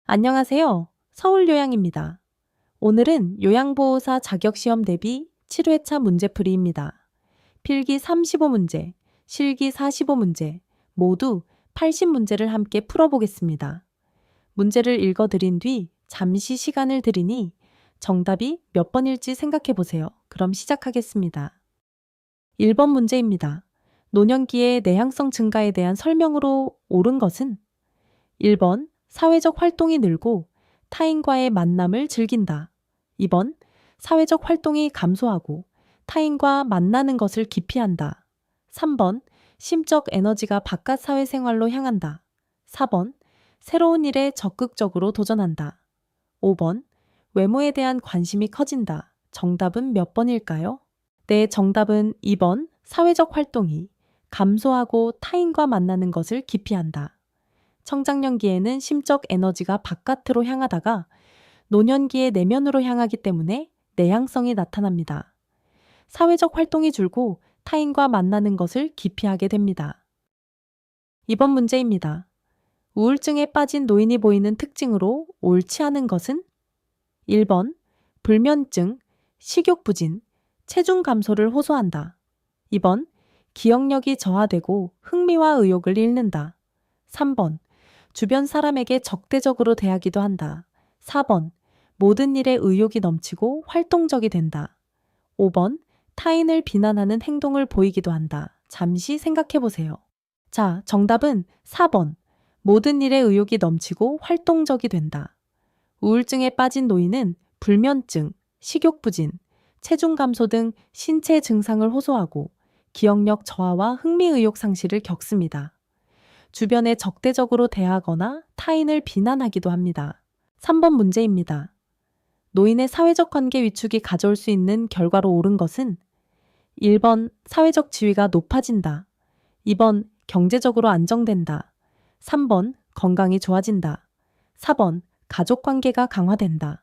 안녕하세요. 서울요양입니다. 오늘은 요양보호사 자격시험 대비 7회차 문제풀이입니다. 필기 35문제, 실기 45문제, 모두 80문제를 함께 풀어보겠습니다. 문제를 읽어드린 뒤 잠시 시간을 드리니 정답이 몇 번일지 생각해보세요. 그럼 시작하겠습니다. 1번 문제입니다. 노년기의 내향성 증가에 대한 설명으로 옳은 것은 1번 사회적 활동이 늘고 타인과의 만남을 즐긴다. 2번 사회적 활동이 감소하고 타인과 만나는 것을 기피한다. 3번 심적 에너지가 바깥 사회생활로 향한다. 4번 새로운 일에 적극적으로 도전한다. 5번 외모에 대한 관심이 커진다. 정답은 몇 번일까요? 네, 정답은 2번 사회적 활동이 감소하고 타인과 만나는 것을 기피한다. 청장년기에는 심적 에너지가 바깥으로 향하다가 노년기에 내면으로 향하기 때문에 내향성이 나타납니다. 사회적 활동이 줄고 타인과 만나는 것을 기피하게 됩니다. 이번 문제입니다. 우울증에 빠진 노인이 보이는 특징으로 옳지 않은 것은 1번 불면증, 식욕부진, 체중 감소를 호소한다. 2번 기억력이 저하되고 흥미와 의욕을 잃는다. 3번 주변 사람에게 적대적으로 대하기도 한다. 4번 모든 일에 의욕이 넘치고 활동적이 된다. 5번 타인을 비난하는 행동을 보이기도 한다. 잠시 생각해 보세요. 자, 정답은 4번 모든 일에 의욕이 넘치고 활동적이 된다. 우울증에 빠진 노인은 불면증, 식욕부진, 체중 감소 등 신체 증상을 호소하고 기억력 저하와 흥미의욕 상실을 겪습니다. 주변에 적대적으로 대하거나 타인을 비난하기도 합니다. 3번 문제입니다. 노인의 사회적 관계 위축이 가져올 수 있는 결과로 옳은 것은 1번 사회적 지위가 높아진다. 2번 경제적으로 안정된다. 3번 건강이 좋아진다. 4번 가족 관계가 강화된다.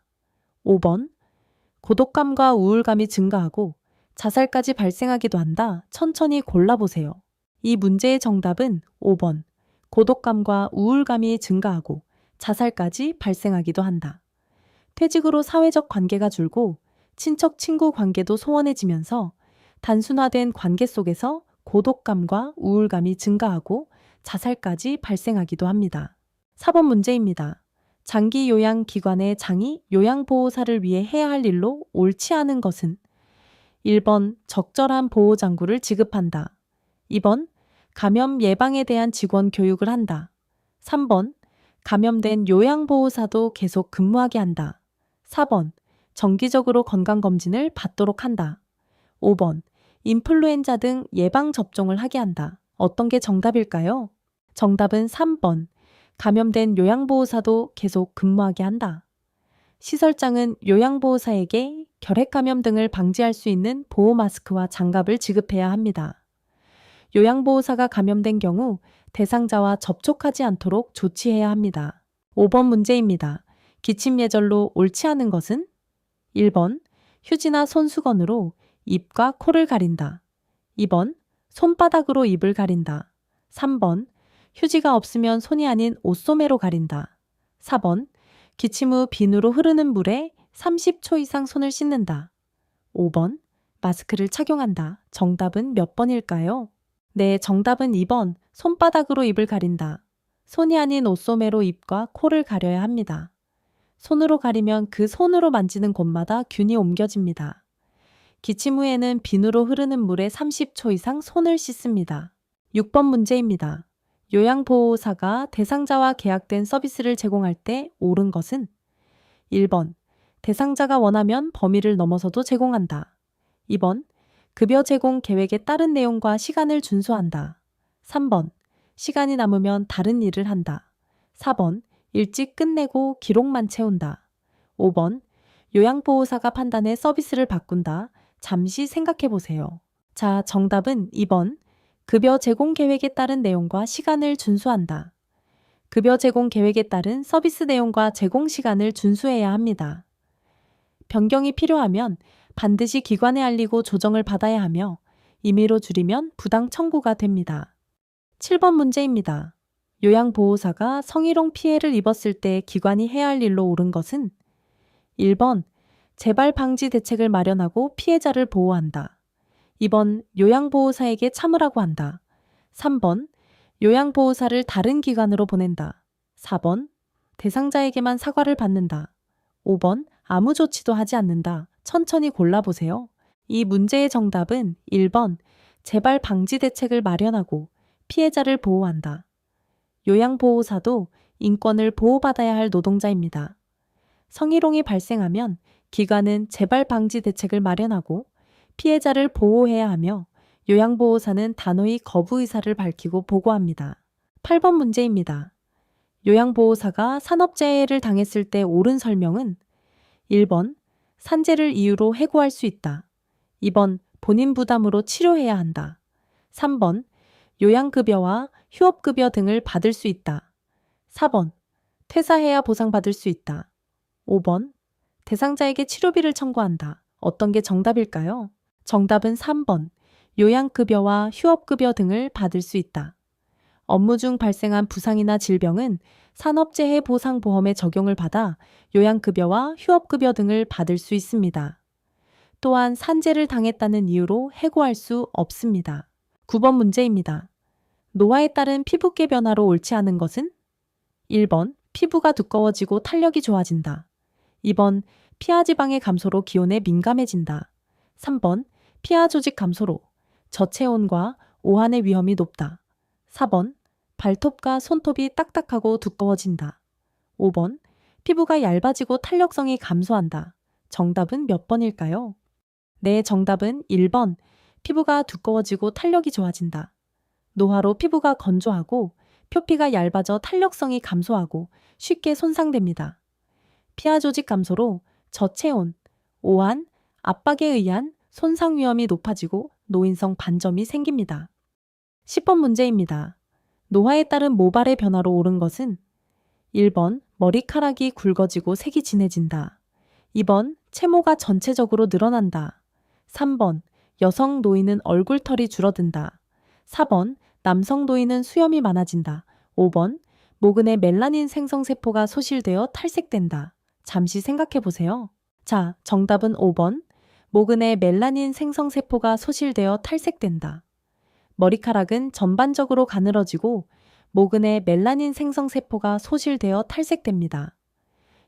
5번 고독감과 우울감이 증가하고 자살까지 발생하기도 한다. 천천히 골라보세요. 이 문제의 정답은 5번 고독감과 우울감이 증가하고 자살까지 발생하기도 한다. 퇴직으로 사회적 관계가 줄고 친척 친구 관계도 소원해지면서 단순화된 관계 속에서 고독감과 우울감이 증가하고 자살까지 발생하기도 합니다. 4번 문제입니다. 장기 요양 기관의 장이 요양보호사를 위해 해야 할 일로 옳지 않은 것은 1번 적절한 보호장구를 지급한다. 2번 감염 예방에 대한 직원 교육을 한다. 3번 감염된 요양보호사도 계속 근무하게 한다. 4번 정기적으로 건강검진을 받도록 한다. 5번 인플루엔자 등 예방접종을 하게 한다. 어떤 게 정답일까요? 정답은 3번 감염된 요양보호사도 계속 근무하게 한다. 시설장은 요양보호사에게 결핵감염 등을 방지할 수 있는 보호마스크와 장갑을 지급해야 합니다. 요양보호사가 감염된 경우 대상자와 접촉하지 않도록 조치해야 합니다. 5번 문제입니다. 기침 예절로 옳지 않은 것은 1번 휴지나 손수건으로 입과 코를 가린다. 2번 손바닥으로 입을 가린다. 3번 휴지가 없으면 손이 아닌 옷소매로 가린다. 4번 기침 후 비누로 흐르는 물에 30초 이상 손을 씻는다. 5번 마스크를 착용한다. 정답은 몇 번일까요? 네, 정답은 2번 손바닥으로 입을 가린다. 손이 아닌 옷소매로 입과 코를 가려야 합니다. 손으로 가리면 그 손으로 만지는 곳마다 균이 옮겨집니다. 기침 후에는 비누로 흐르는 물에 30초 이상 손을 씻습니다. 6번 문제입니다. 요양보호사가 대상자와 계약된 서비스를 제공할 때 옳은 것은 1번 대상자가 원하면 범위를 넘어서도 제공한다. 2번 급여 제공 계획에 따른 내용과 시간을 준수한다. 3번 시간이 남으면 다른 일을 한다. 4번 일찍 끝내고 기록만 채운다. 5번 요양보호사가 판단해 서비스를 바꾼다. 잠시 생각해 보세요. 자, 정답은 2번 급여 제공 계획에 따른 내용과 시간을 준수한다. 급여 제공 계획에 따른 서비스 내용과 제공 시간을 준수해야 합니다. 변경이 필요하면 반드시 기관에 알리고 조정을 받아야 하며 임의로 줄이면 부당 청구가 됩니다. 7번 문제입니다. 요양보호사가 성희롱 피해를 입었을 때 기관이 해야 할 일로 옳은 것은 1번 재발 방지 대책을 마련하고 피해자를 보호한다. 2번 요양보호사에게 참으라고 한다. 3번 요양보호사를 다른 기관으로 보낸다. 4번 대상자에게만 사과를 받는다. 5번 아무 조치도 하지 않는다. 천천히 골라보세요. 이 문제의 정답은 1번 재발 방지 대책을 마련하고 피해자를 보호한다. 요양보호사도 인권을 보호받아야 할 노동자입니다. 성희롱이 발생하면 기관은 재발 방지 대책을 마련하고 피해자를 보호해야 하며 요양보호사는 단호히 거부 의사를 밝히고 보고합니다. 8번 문제입니다. 요양보호사가 산업재해를 당했을 때 옳은 설명은 1번 산재를 이유로 해고할 수 있다. 2번 본인 부담으로 치료해야 한다. 3번 요양급여와 휴업급여 등을 받을 수 있다. 4번 퇴사해야 보상받을 수 있다. 5번 대상자에게 치료비를 청구한다. 어떤 게 정답일까요? 정답은 3번 요양급여와 휴업급여 등을 받을 수 있다. 업무 중 발생한 부상이나 질병은 산업재해 보상보험에 적용을 받아 요양급여와 휴업급여 등을 받을 수 있습니다. 또한 산재를 당했다는 이유로 해고할 수 없습니다. 9번 문제입니다. 노화에 따른 피부계 변화로 옳지 않은 것은? 1번 피부가 두꺼워지고 탄력이 좋아진다. 2번 피하 지방의 감소로 기온에 민감해진다. 3번 피하 조직 감소로 저체온과 오한의 위험이 높다. 4번 발톱과 손톱이 딱딱하고 두꺼워진다. 5번 피부가 얇아지고 탄력성이 감소한다. 정답은 몇 번일까요? 네, 정답은 1번 피부가 두꺼워지고 탄력이 좋아진다. 노화로 피부가 건조하고 표피가 얇아져 탄력성이 감소하고 쉽게 손상됩니다. 피하 조직 감소로 저체온, 오한, 압박에 의한 손상 위험이 높아지고 노인성 반점이 생깁니다. 10번 문제입니다. 노화에 따른 모발의 변화로 옳은 것은 1번 머리카락이 굵어지고 색이 진해진다. 2번 채모가 전체적으로 늘어난다. 3번 여성 노인은 얼굴털이 줄어든다. 4번 남성 노인은 수염이 많아진다. 5번 모근의 멜라닌 생성세포가 소실되어 탈색된다. 잠시 생각해 보세요. 자, 정답은 5번 모근의 멜라닌 생성세포가 소실되어 탈색된다. 머리카락은 전반적으로 가늘어지고 모근의 멜라닌 생성세포가 소실되어 탈색됩니다.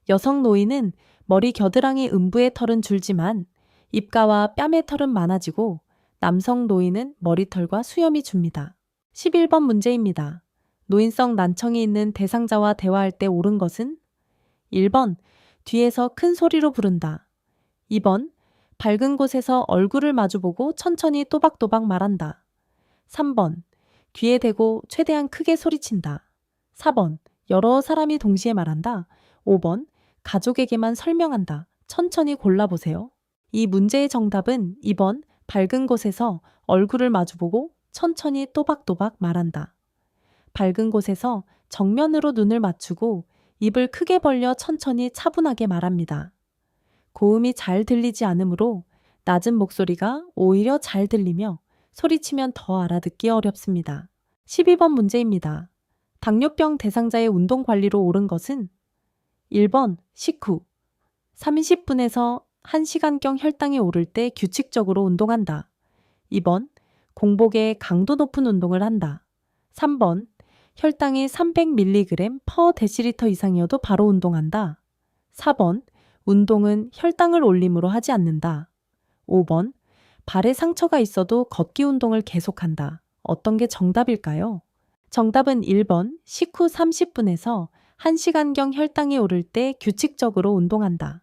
여성 노인은 머리 겨드랑이 음부의 털은 줄지만 입가와 뺨의 털은 많아지고 남성 노인은 머리털과 수염이 줍니다. 11번 문제입니다. 노인성 난청이 있는 대상자와 대화할 때 옳은 것은? 1번 뒤에서 큰 소리로 부른다. 2번 밝은 곳에서 얼굴을 마주보고 천천히 또박또박 말한다. 3번 귀에 대고 최대한 크게 소리친다. 4번 여러 사람이 동시에 말한다. 5번 가족에게만 설명한다. 천천히 골라보세요. 이 문제의 정답은 2번 밝은 곳에서 얼굴을 마주보고 천천히 또박또박 말한다. 밝은 곳에서 정면으로 눈을 맞추고 입을 크게 벌려 천천히 차분하게 말합니다. 고음이 잘 들리지 않으므로 낮은 목소리가 오히려 잘 들리며 소리치면 더 알아듣기 어렵습니다. 12번 문제입니다. 당뇨병 대상자의 운동 관리로 옳은 것은? 1번 식후 30분에서 1시간경 혈당이 오를 때 규칙적으로 운동한다. 2번 공복에 강도 높은 운동을 한다. 3번 혈당이 300mg/dL 이상이어도 바로 운동한다. 4번 운동은 혈당을 올림으로 하지 않는다. 5번 발에 상처가 있어도 걷기 운동을 계속한다. 어떤 게 정답일까요? 정답은 1번 식후 30분에서 1시간경 혈당이 오를 때 규칙적으로 운동한다.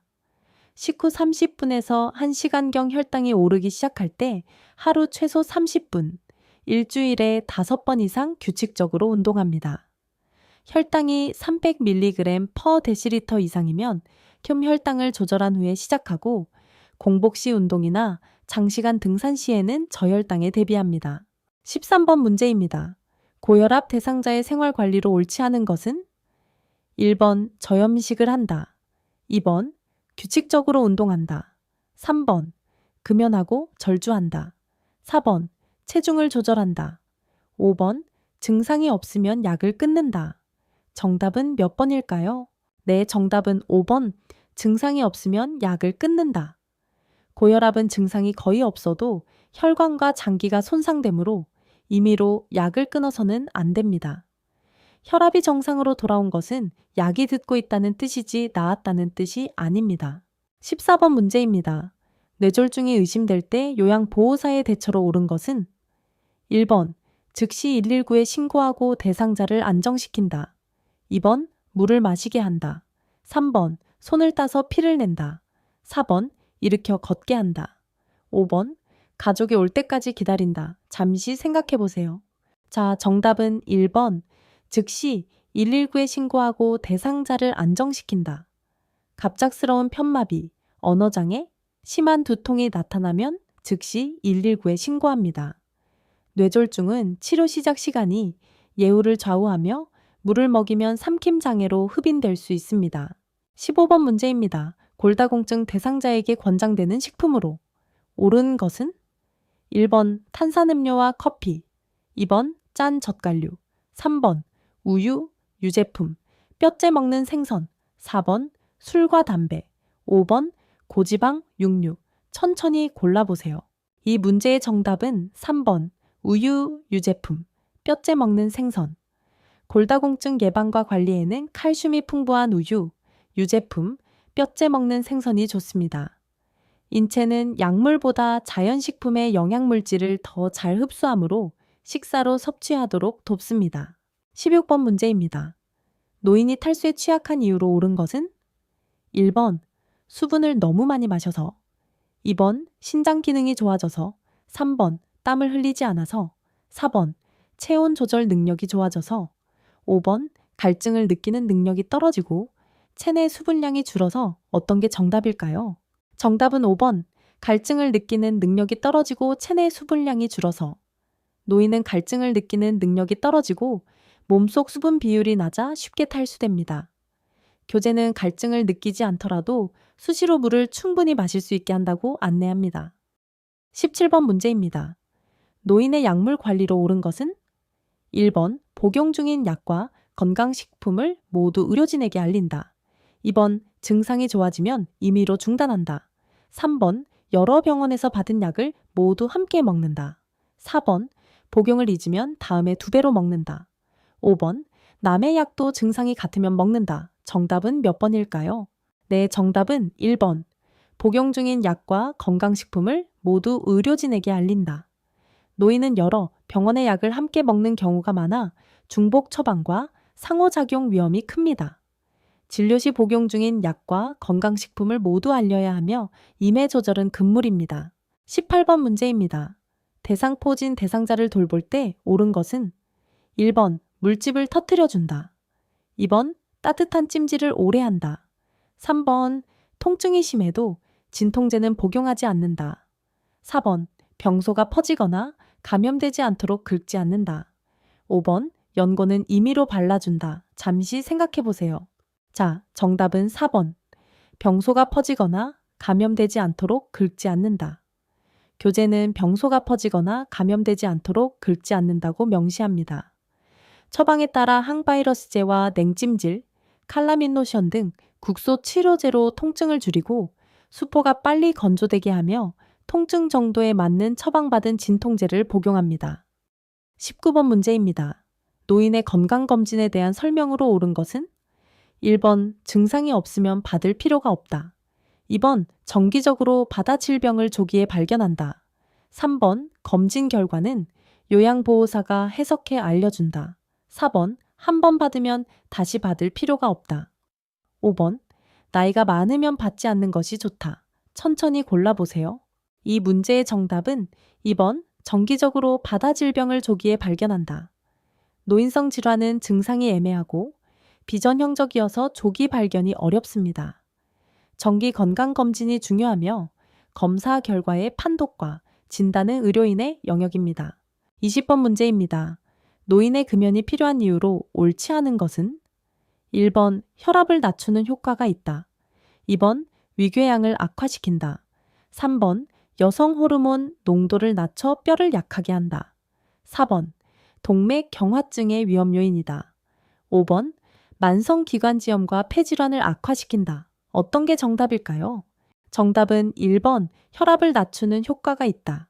식후 30분에서 1시간경 혈당이 오르기 시작할 때 하루 최소 30분, 일주일에 5번 이상 규칙적으로 운동합니다. 혈당이 300mg/dL 이상이면 혈당을 조절한 후에 시작하고 공복 시 운동이나 장시간 등산 시에는 저혈당에 대비합니다. 13번 문제입니다. 고혈압 대상자의 생활 관리로 옳지 않은 것은? 1번 저염식을 한다. 2번 규칙적으로 운동한다. 3번 금연하고 절주한다. 4번 체중을 조절한다. 5번 증상이 없으면 약을 끊는다. 정답은 몇 번일까요? 네, 정답은 5번. 증상이 없으면 약을 끊는다. 고혈압은 증상이 거의 없어도 혈관과 장기가 손상되므로 임의로 약을 끊어서는 안 됩니다. 혈압이 정상으로 돌아온 것은 약이 듣고 있다는 뜻이지 나았다는 뜻이 아닙니다. 14번 문제입니다. 뇌졸중이 의심될 때 요양보호사의 대처로 옳은 것은 1번, 즉시 119에 신고하고 대상자를 안정시킨다. 2번, 물을 마시게 한다. 3번, 손을 따서 피를 낸다. 4번, 일으켜 걷게 한다. 5번, 가족이 올 때까지 기다린다. 잠시 생각해 보세요. 자, 정답은 1번. 즉시 119에 신고하고 대상자를 안정시킨다. 갑작스러운 편마비, 언어장애, 심한 두통이 나타나면 즉시 119에 신고합니다. 뇌졸중은 치료 시작 시간이 예후를 좌우하며 물을 먹이면 삼킴장애로 흡인될 수 있습니다. 15번 문제입니다. 골다공증 대상자에게 권장되는 식품으로 옳은 것은 1번 탄산음료와 커피, 2번 짠 젓갈류, 3번 우유, 유제품, 뼈째 먹는 생선, 4번 술과 담배, 5번 고지방, 육류. 천천히 골라보세요. 이 문제의 정답은 3번 우유, 유제품, 뼈째 먹는 생선. 골다공증 예방과 관리에는 칼슘이 풍부한 우유, 유제품, 뼈째 먹는 생선이 좋습니다. 인체는 약물보다 자연식품의 영양물질을 더 잘 흡수하므로 식사로 섭취하도록 돕습니다. 16번 문제입니다. 노인이 탈수에 취약한 이유로 옳은 것은 1번 수분을 너무 많이 마셔서, 2번 신장 기능이 좋아져서, 3번 땀을 흘리지 않아서, 4번 체온 조절 능력이 좋아져서, 5번 갈증을 느끼는 능력이 떨어지고 체내 수분량이 줄어서 어떤 게 정답일까요? 정답은 5번. 갈증을 느끼는 능력이 떨어지고 체내 수분량이 줄어서. 노인은 갈증을 느끼는 능력이 떨어지고 몸속 수분 비율이 낮아 쉽게 탈수됩니다. 교재는 갈증을 느끼지 않더라도 수시로 물을 충분히 마실 수 있게 한다고 안내합니다. 17번 문제입니다. 노인의 약물 관리로 옳은 것은 1번 복용 중인 약과 건강식품을 모두 의료진에게 알린다. 2번 증상이 좋아지면 임의로 중단한다. 3번 여러 병원에서 받은 약을 모두 함께 먹는다. 4번 복용을 잊으면 다음에 2배로 먹는다. 5번 남의 약도 증상이 같으면 먹는다. 정답은 몇 번일까요? 네, 정답은 1번. 복용 중인 약과 건강식품을 모두 의료진에게 알린다. 노인은 여러 병원의 약을 함께 먹는 경우가 많아 중복 처방과 상호작용 위험이 큽니다. 진료 시 복용 중인 약과 건강식품을 모두 알려야 하며 임해 조절은 금물입니다. 18번 문제입니다. 대상포진 대상자를 돌볼 때 옳은 것은 1번 물집을 터뜨려준다. 2번 따뜻한 찜질을 오래 한다. 3번 통증이 심해도 진통제는 복용하지 않는다. 4번 병소가 퍼지거나 감염되지 않도록 긁지 않는다. 5번 연고는 임의로 발라준다. 잠시 생각해 보세요. 자, 정답은 4번. 병소가 퍼지거나 감염되지 않도록 긁지 않는다. 교재는 병소가 퍼지거나 감염되지 않도록 긁지 않는다고 명시합니다. 처방에 따라 항바이러스제와 냉찜질, 칼라민 로션 등 국소 치료제로 통증을 줄이고 수포가 빨리 건조되게 하며 통증 정도에 맞는 처방받은 진통제를 복용합니다. 19번 문제입니다. 노인의 건강검진에 대한 설명으로 옳은 것은 1번 증상이 없으면 받을 필요가 없다. 2번 정기적으로 바다 질병을 조기에 발견한다. 3번 검진 결과는 요양보호사가 해석해 알려준다. 4번 한 번 받으면 다시 받을 필요가 없다. 5번 나이가 많으면 받지 않는 것이 좋다. 천천히 골라보세요. 이 문제의 정답은 2번 정기적으로 바다 질병을 조기에 발견한다. 노인성 질환은 증상이 애매하고 비전형적이어서 조기 발견이 어렵습니다. 정기 건강검진이 중요하며 검사 결과의 판독과 진단은 의료인의 영역입니다. 20번 문제입니다. 노인의 금연이 필요한 이유로 옳지 않은 것은 1번 혈압을 낮추는 효과가 있다. 2번 위궤양을 악화시킨다. 3번 여성 호르몬 농도를 낮춰 뼈를 약하게 한다. 4번 동맥 경화증의 위험 요인이다. 5번, 만성기관지염과 폐질환을 악화시킨다. 어떤 게 정답일까요? 정답은 1번, 혈압을 낮추는 효과가 있다.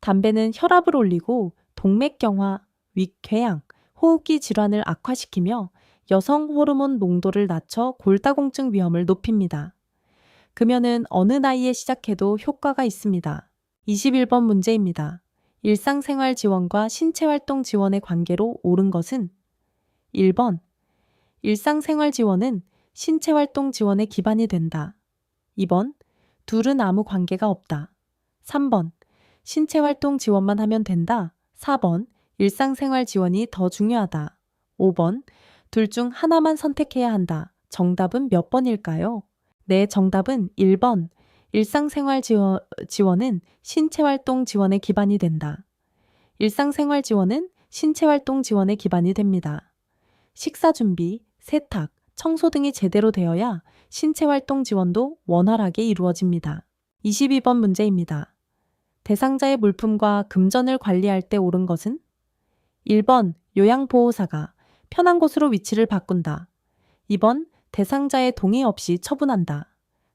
담배는 혈압을 올리고 동맥경화, 위궤양, 호흡기 질환을 악화시키며 여성 호르몬 농도를 낮춰 골다공증 위험을 높입니다. 금연은 어느 나이에 시작해도 효과가 있습니다. 21번 문제입니다. 일상생활 지원과 신체활동 지원의 관계로 옳은 것은 1번, 일상생활 지원은 신체활동 지원의 기반이 된다. 2번, 둘은 아무 관계가 없다. 3번, 신체활동 지원만 하면 된다. 4번, 일상생활 지원이 더 중요하다. 5번, 둘 중 하나만 선택해야 한다. 정답은 몇 번일까요? 네, 정답은 1번. 일상생활 지원은 신체활동 지원의 기반이 된다. 일상생활 지원은 신체활동 지원의 기반이 됩니다. 식사 준비, 세탁, 청소 등이 제대로 되어야 신체활동 지원도 원활하게 이루어집니다. 22번 문제입니다. 대상자의 물품과 금전을 관리할 때 옳은 것은? 1번, 요양보호사가 편한 곳으로 위치를 바꾼다. 2번, 대상자의 동의 없이 처분한다.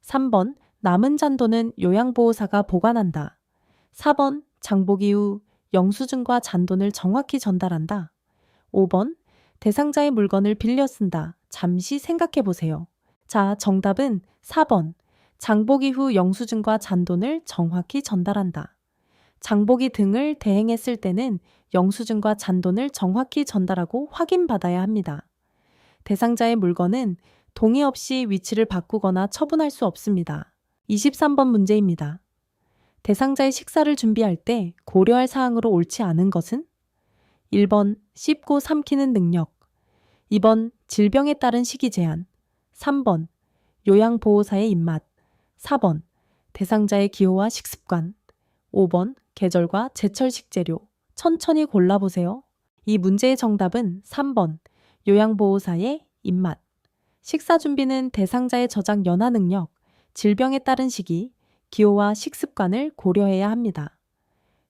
3번, 남은 잔돈은 요양보호사가 보관한다. 4번, 장보기 후 영수증과 잔돈을 정확히 전달한다. 5번, 대상자의 물건을 빌려 쓴다. 잠시 생각해 보세요. 자, 정답은 4번. 장보기 후 영수증과 잔돈을 정확히 전달한다. 장보기 등을 대행했을 때는 영수증과 잔돈을 정확히 전달하고 확인받아야 합니다. 대상자의 물건은 동의 없이 위치를 바꾸거나 처분할 수 없습니다. 23번 문제입니다. 대상자의 식사를 준비할 때 고려할 사항으로 옳지 않은 것은? 1번, 씹고 삼키는 능력. 2번, 질병에 따른 식이 제한. 3번, 요양보호사의 입맛. 4번, 대상자의 기호와 식습관. 5번, 계절과 제철 식재료. 천천히 골라보세요. 이 문제의 정답은 3번, 요양보호사의 입맛. 식사 준비는 대상자의 저장 연화 능력, 질병에 따른 시기, 기호와 식습관을 고려해야 합니다.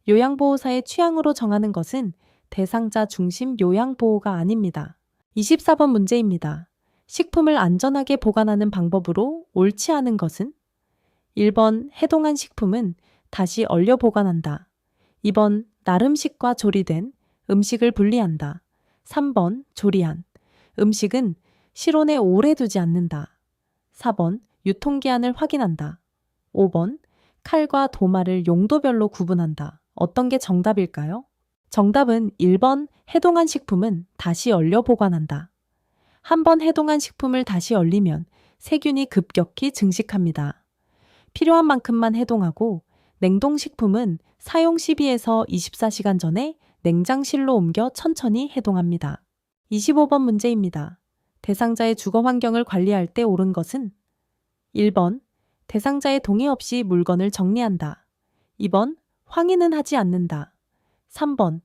요양보호사의 취향으로 정하는 것은 대상자 중심 요양보호가 아닙니다. 24번 문제입니다. 식품을 안전하게 보관하는 방법으로 옳지 않은 것은? 1번, 해동한 식품은 다시 얼려 보관한다. 2번, 날음식과 조리된 음식을 분리한다. 3번, 조리한 음식은 실온에 오래 두지 않는다. 4번, 유통기한을 확인한다. 5번, 칼과 도마를 용도별로 구분한다. 어떤 게 정답일까요? 정답은 1번, 해동한 식품은 다시 얼려 보관한다. 한 번 해동한 식품을 다시 얼리면 세균이 급격히 증식합니다. 필요한 만큼만 해동하고 냉동식품은 사용 12에서 24시간 전에 냉장실로 옮겨 천천히 해동합니다. 25번 문제입니다. 대상자의 주거 환경을 관리할 때 옳은 것은? 1번, 대상자의 동의 없이 물건을 정리한다. 2번, 황의는 하지 않는다. 3번,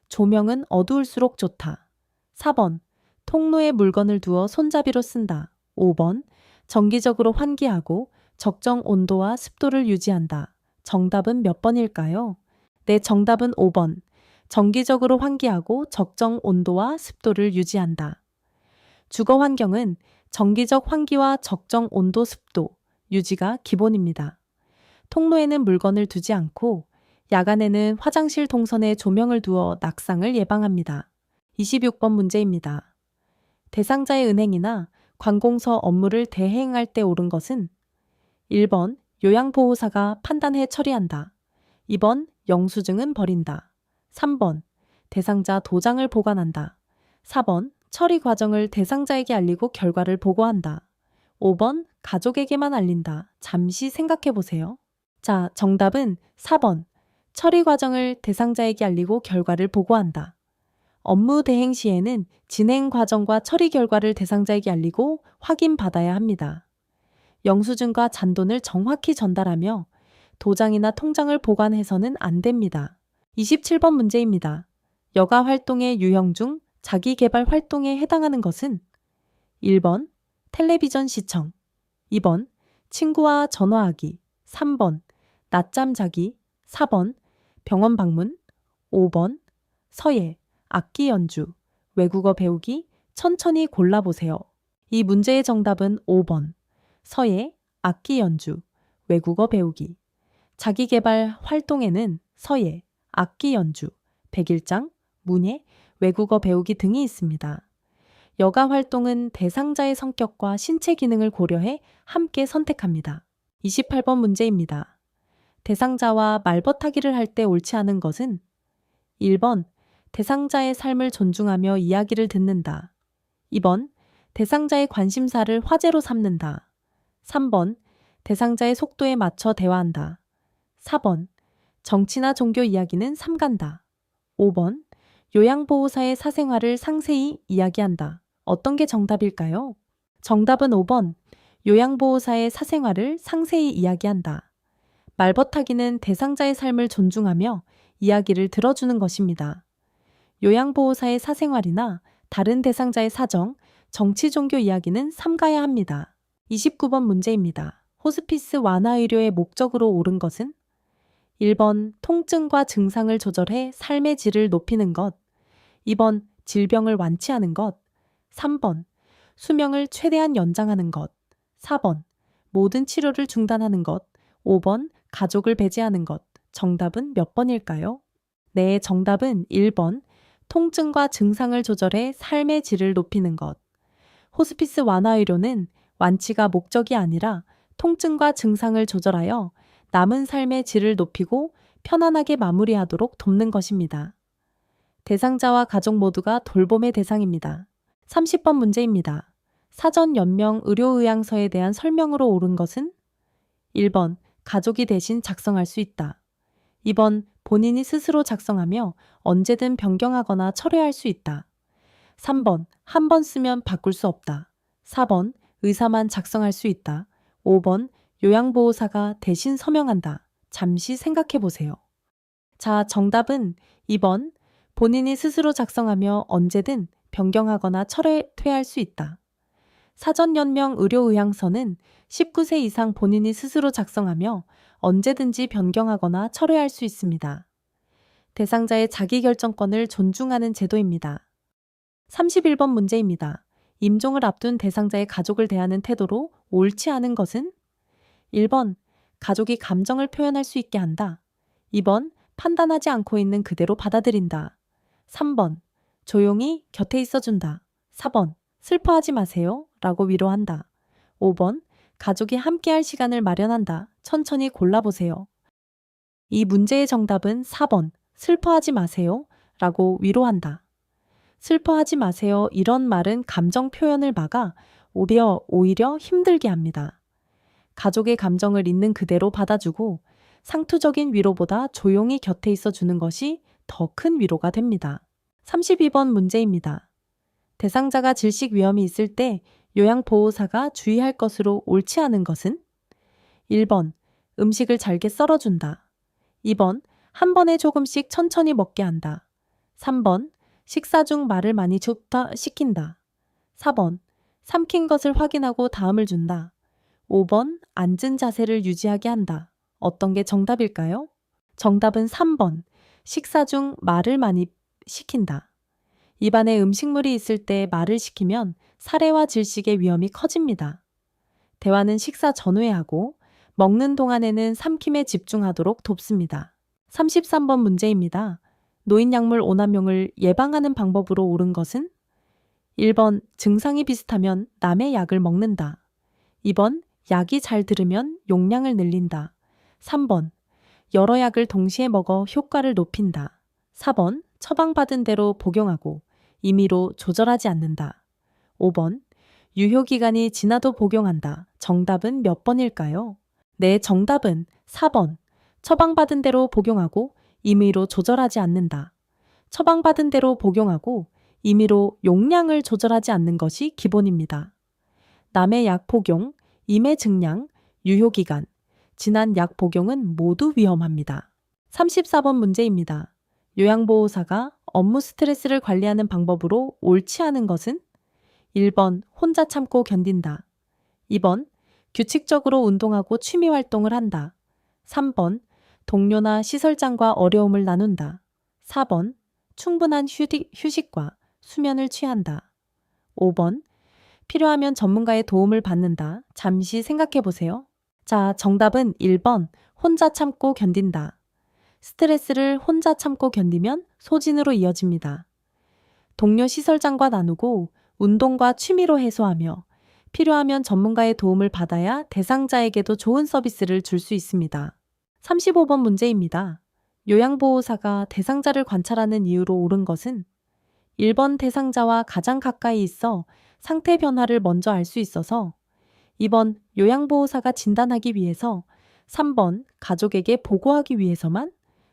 조명은 어두울수록 좋다. 4번, 통로에 물건을 두어 손잡이로 쓴다. 5번, 정기적으로 환기하고 적정 온도와 습도를 유지한다. 정답은 몇 번일까요? 네, 정답은 5번. 정기적으로 환기하고 적정 온도와 습도를 유지한다. 주거 환경은 정기적 환기와 적정 온도, 습도 유지가 기본입니다. 통로에는 물건을 두지 않고 야간에는 화장실 동선에 조명을 두어 낙상을 예방합니다. 26번 문제입니다. 대상자의 은행이나 관공서 업무를 대행할 때 옳은 것은? 1번, 요양보호사가 판단해 처리한다. 2번, 영수증은 버린다. 3번, 대상자 도장을 보관한다. 4번, 처리 과정을 대상자에게 알리고 결과를 보고한다. 5번, 가족에게만 알린다. 잠시 생각해 보세요. 자, 정답은 4번. 처리 과정을 대상자에게 알리고 결과를 보고한다. 업무 대행 시에는 진행 과정과 처리 결과를 대상자에게 알리고 확인받아야 합니다. 영수증과 잔돈을 정확히 전달하며 도장이나 통장을 보관해서는 안 됩니다. 27번 문제입니다. 여가 활동의 유형 중 자기 개발 활동에 해당하는 것은? 1번, 텔레비전 시청. 2번, 친구와 전화하기. 3번, 낮잠 자기. 4번, 병원 방문. 5번, 서예. 악기 연주, 외국어 배우기, 천천히 골라보세요. 이 문제의 정답은 5번. 서예, 악기 연주, 외국어 배우기. 자기계발 활동에는 서예, 악기 연주, 백일장, 문예, 외국어 배우기 등이 있습니다. 여가 활동은 대상자의 성격과 신체 기능을 고려해 함께 선택합니다. 28번 문제입니다. 대상자와 말버타기를 할 때 옳지 않은 것은 1번 대상자의 삶을 존중하며 이야기를 듣는다. 2번 대상자의 관심사를 화제로 삼는다. 3번 대상자의 속도에 맞춰 대화한다. 4번 정치나 종교 이야기는 삼간다. 5번 요양보호사의 사생활을 상세히 이야기한다. 어떤 게 정답일까요? 정답은 5번 요양보호사의 사생활을 상세히 이야기한다. 말버타기는 대상자의 삶을 존중하며 이야기를 들어주는 것입니다. 요양보호사의 사생활이나 다른 대상자의 사정, 정치 종교 이야기는 삼가야 합니다. 29번 문제입니다. 호스피스 완화 의료의 목적으로 옳은 것은 1번 통증과 증상을 조절해 삶의 질을 높이는 것, 2번 질병을 완치하는 것, 3번 수명을 최대한 연장하는 것, 4번 모든 치료를 중단하는 것, 5번 가족을 배제하는 것. 정답은 몇 번일까요? 네, 정답은 1번 통증과 증상을 조절해 삶의 질을 높이는 것. 호스피스 완화 의료는 완치가 목적이 아니라 통증과 증상을 조절하여 남은 삶의 질을 높이고 편안하게 마무리하도록 돕는 것입니다. 대상자와 가족 모두가 돌봄의 대상입니다. 30번 문제입니다. 사전 연명 의료의향서에 대한 설명으로 옳은 것은 1번 가족이 대신 작성할 수 있다. 2번 본인이 스스로 작성하며 언제든 변경하거나 철회할 수 있다. 3번 한 번 쓰면 바꿀 수 없다. 4번 의사만 작성할 수 있다. 5번 요양보호사가 대신 서명한다. 잠시 생각해 보세요. 자, 정답은 2번 본인이 스스로 작성하며 언제든 변경하거나 퇴할 수 있다. 사전연명 의료의향서는 19세 이상 본인이 스스로 작성하며 언제든지 변경하거나 철회할 수 있습니다. 대상자의 자기결정권을 존중하는 제도입니다. 31번 문제입니다. 임종을 앞둔 대상자의 가족을 대하는 태도로 옳지 않은 것은 1번 가족이 감정을 표현할 수 있게 한다. 2번 판단하지 않고 있는 그대로 받아들인다. 3번 조용히 곁에 있어준다. 4번 슬퍼하지 마세요 라고 위로한다. 5번 가족이 함께할 시간을 마련한다. 천천히 골라보세요. 이 문제의 정답은 4번 슬퍼하지 마세요 라고 위로한다. 슬퍼하지 마세요 이런 말은 감정 표현을 막아 오히려 힘들게 합니다. 가족의 감정을 있는 그대로 받아주고 상투적인 위로보다 조용히 곁에 있어주는 것이 더 큰 위로가 됩니다. 32번 문제입니다. 대상자가 질식 위험이 있을 때 요양보호사가 주의할 것으로 옳지 않은 것은 1번 음식을 잘게 썰어준다. 2번 한 번에 조금씩 천천히 먹게 한다. 3번 식사 중 말을 많이 시킨다. 4번 삼킨 것을 확인하고 다음을 준다. 5번 앉은 자세를 유지하게 한다. 어떤 게 정답일까요? 정답은 3번 식사 중 말을 많이 시킨다. 입안에 음식물이 있을 때 말을 시키면 살해와 질식의 위험이 커집니다. 대화는 식사 전후에 하고 먹는 동안에는 삼킴에 집중하도록 돕습니다. 33번 문제입니다. 노인약물 오남용을 예방하는 방법으로 옳은 것은 1번 증상이 비슷하면 남의 약을 먹는다. 2번 약이 잘 들으면 용량을 늘린다. 3번 여러 약을 동시에 먹어 효과를 높인다. 4번 처방받은 대로 복용하고 임의로 조절하지 않는다. 5번 유효기간이 지나도 복용한다. 정답은 몇 번일까요? 네, 정답은 4번 처방받은 대로 복용하고 임의로 조절하지 않는다. 처방받은 대로 복용하고 임의로 용량을 조절하지 않는 것이 기본입니다. 남의 약 복용, 임의 증량, 유효기간, 지난 약 복용은 모두 위험합니다. 34번 문제입니다. 요양보호사가 업무 스트레스를 관리하는 방법으로 옳지 않은 것은 1번 혼자 참고 견딘다. 2번 규칙적으로 운동하고 취미 활동을 한다. 3번 동료나 시설장과 어려움을 나눈다. 4번 충분한 휴식과 수면을 취한다. 5번. 필요하면 전문가의 도움을 받는다. 잠시 생각해 보세요. 자, 정답은 1번. 혼자 참고 견딘다. 스트레스를 혼자 참고 견디면 소진으로 이어집니다. 동료 시설장과 나누고 운동과 취미로 해소하며 필요하면 전문가의 도움을 받아야 대상자에게도 좋은 서비스를 줄 수 있습니다. 35번 문제입니다. 요양보호사가 대상자를 관찰하는 이유로 옳은 것은 1번 대상자와 가장 가까이 있어 상태 변화를 먼저 알 수 있어서 2번 요양보호사가 진단하기 위해서 3번 가족에게 보고하기 위해서만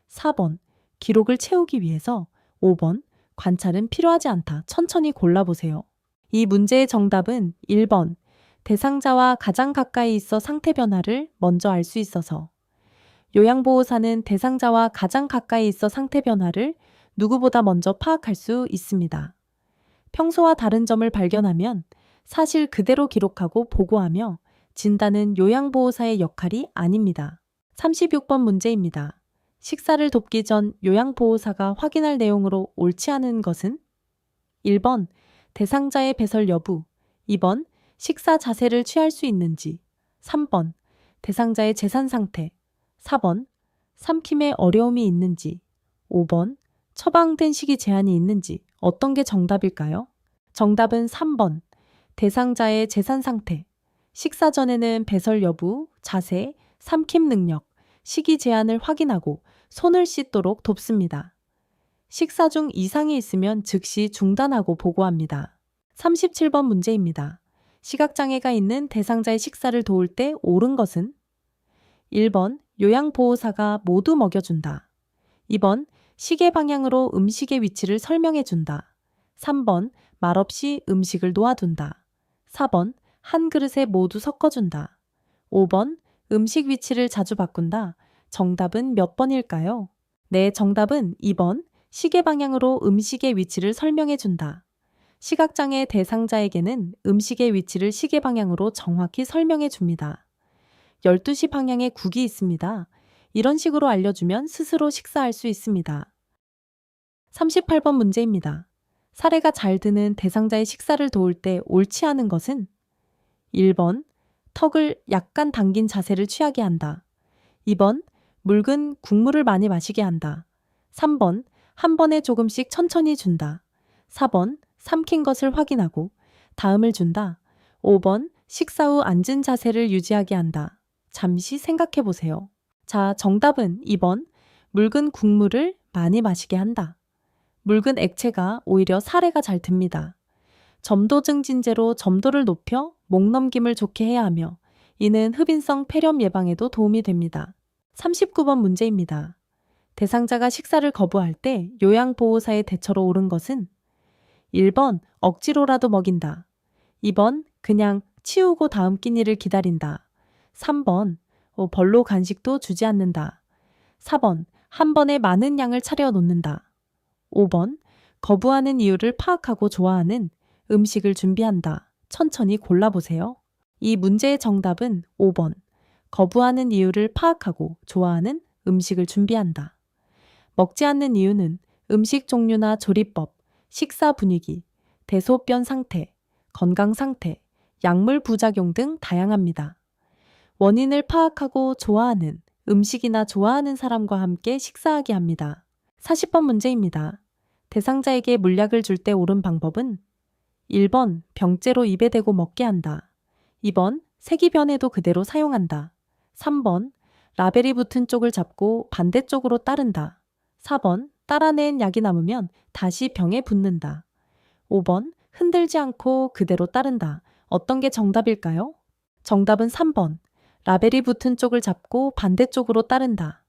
4번 기록을 채우기 위해서 5번 관찰은 필요하지 않다. 천천히 골라보세요. 이 문제의 정답은 1번 대상자와 가장 가까이 있어 상태 변화를 먼저 알 수 있어서 요양보호사는 대상자와 가장 가까이 있어 상태 변화를 누구보다 먼저 파악할 수 있습니다. 평소와 다른 점을 발견하면 사실 그대로 기록하고 보고하며 진단은 요양보호사의 역할이 아닙니다. 36번 문제입니다. 식사를 돕기 전 요양보호사가 확인할 내용으로 옳지 않은 것은 1번 대상자의 배설 여부, 2번 식사 자세를 취할 수 있는지, 3번 대상자의 재산 상태, 4번 삼킴에 어려움이 있는지, 5번 처방된 식이 제한이 있는지 어떤 게 정답일까요? 정답은 3번 대상자의 재산 상태. 식사 전에는 배설 여부, 자세, 삼킴 능력, 식이 제한을 확인하고 손을 씻도록 돕습니다. 식사 중 이상이 있으면 즉시 중단하고 보고합니다. 37번 문제입니다. 시각장애가 있는 대상자의 식사를 도울 때 옳은 것은 1번 요양보호사가 모두 먹여준다. 2번 시계 방향으로 음식의 위치를 설명해준다. 3번 말없이 음식을 놓아둔다. 4번 한 그릇에 모두 섞어준다. 5번 음식 위치를 자주 바꾼다. 정답은 몇 번일까요? 네, 정답은 2번 시계 방향으로 음식의 위치를 설명해준다. 시각장애 대상자에게는 음식의 위치를 시계 방향으로 정확히 설명해줍니다. 12시 방향에 국이 있습니다. 이런 식으로 알려주면 스스로 식사할 수 있습니다. 38번 문제입니다. 사례가 잘 드는 대상자의 식사를 도울 때 옳지 않은 것은 1번 턱을 약간 당긴 자세를 취하게 한다. 2번 묽은 국물을 많이 마시게 한다. 3번 한 번에 조금씩 천천히 준다. 4번 삼킨 것을 확인하고 다음을 준다. 5번 식사 후 앉은 자세를 유지하게 한다. 잠시 생각해 보세요. 자, 정답은 2번 묽은 국물을 많이 마시게 한다. 묽은 액체가 오히려 사례가 잘 듭니다. 점도 증진제로 점도를 높여 목 넘김을 좋게 해야 하며 이는 흡인성 폐렴 예방에도 도움이 됩니다. 39번 문제입니다. 대상자가 식사를 거부할 때 요양보호사의 대처로 옳은 것은 1번 억지로라도 먹인다. 2번 그냥 치우고 다음 끼니를 기다린다. 3번 벌로 간식도 주지 않는다. 4번 한 번에 많은 양을 차려 놓는다. 5번 거부하는 이유를 파악하고 좋아하는 음식을 준비한다. 천천히 골라보세요. 이 문제의 정답은 5번 거부하는 이유를 파악하고 좋아하는 음식을 준비한다. 먹지 않는 이유는 음식 종류나 조리법, 식사 분위기, 대소변 상태, 건강 상태, 약물 부작용 등 다양합니다. 원인을 파악하고 좋아하는 음식이나 좋아하는 사람과 함께 식사하게 합니다. 40번 문제입니다. 대상자에게 물약을 줄 때 옳은 방법은 1번 병째로 입에 대고 먹게 한다. 2번 색이변해도 그대로 사용한다. 3번 라벨이 붙은 쪽을 잡고 반대쪽으로 따른다. 4번 따라낸 약이 남으면 다시 병에 붓는다. 5번 흔들지 않고 그대로 따른다. 어떤 게 정답일까요? 정답은 3번 라벨이 붙은 쪽을 잡고 반대쪽으로 따른다.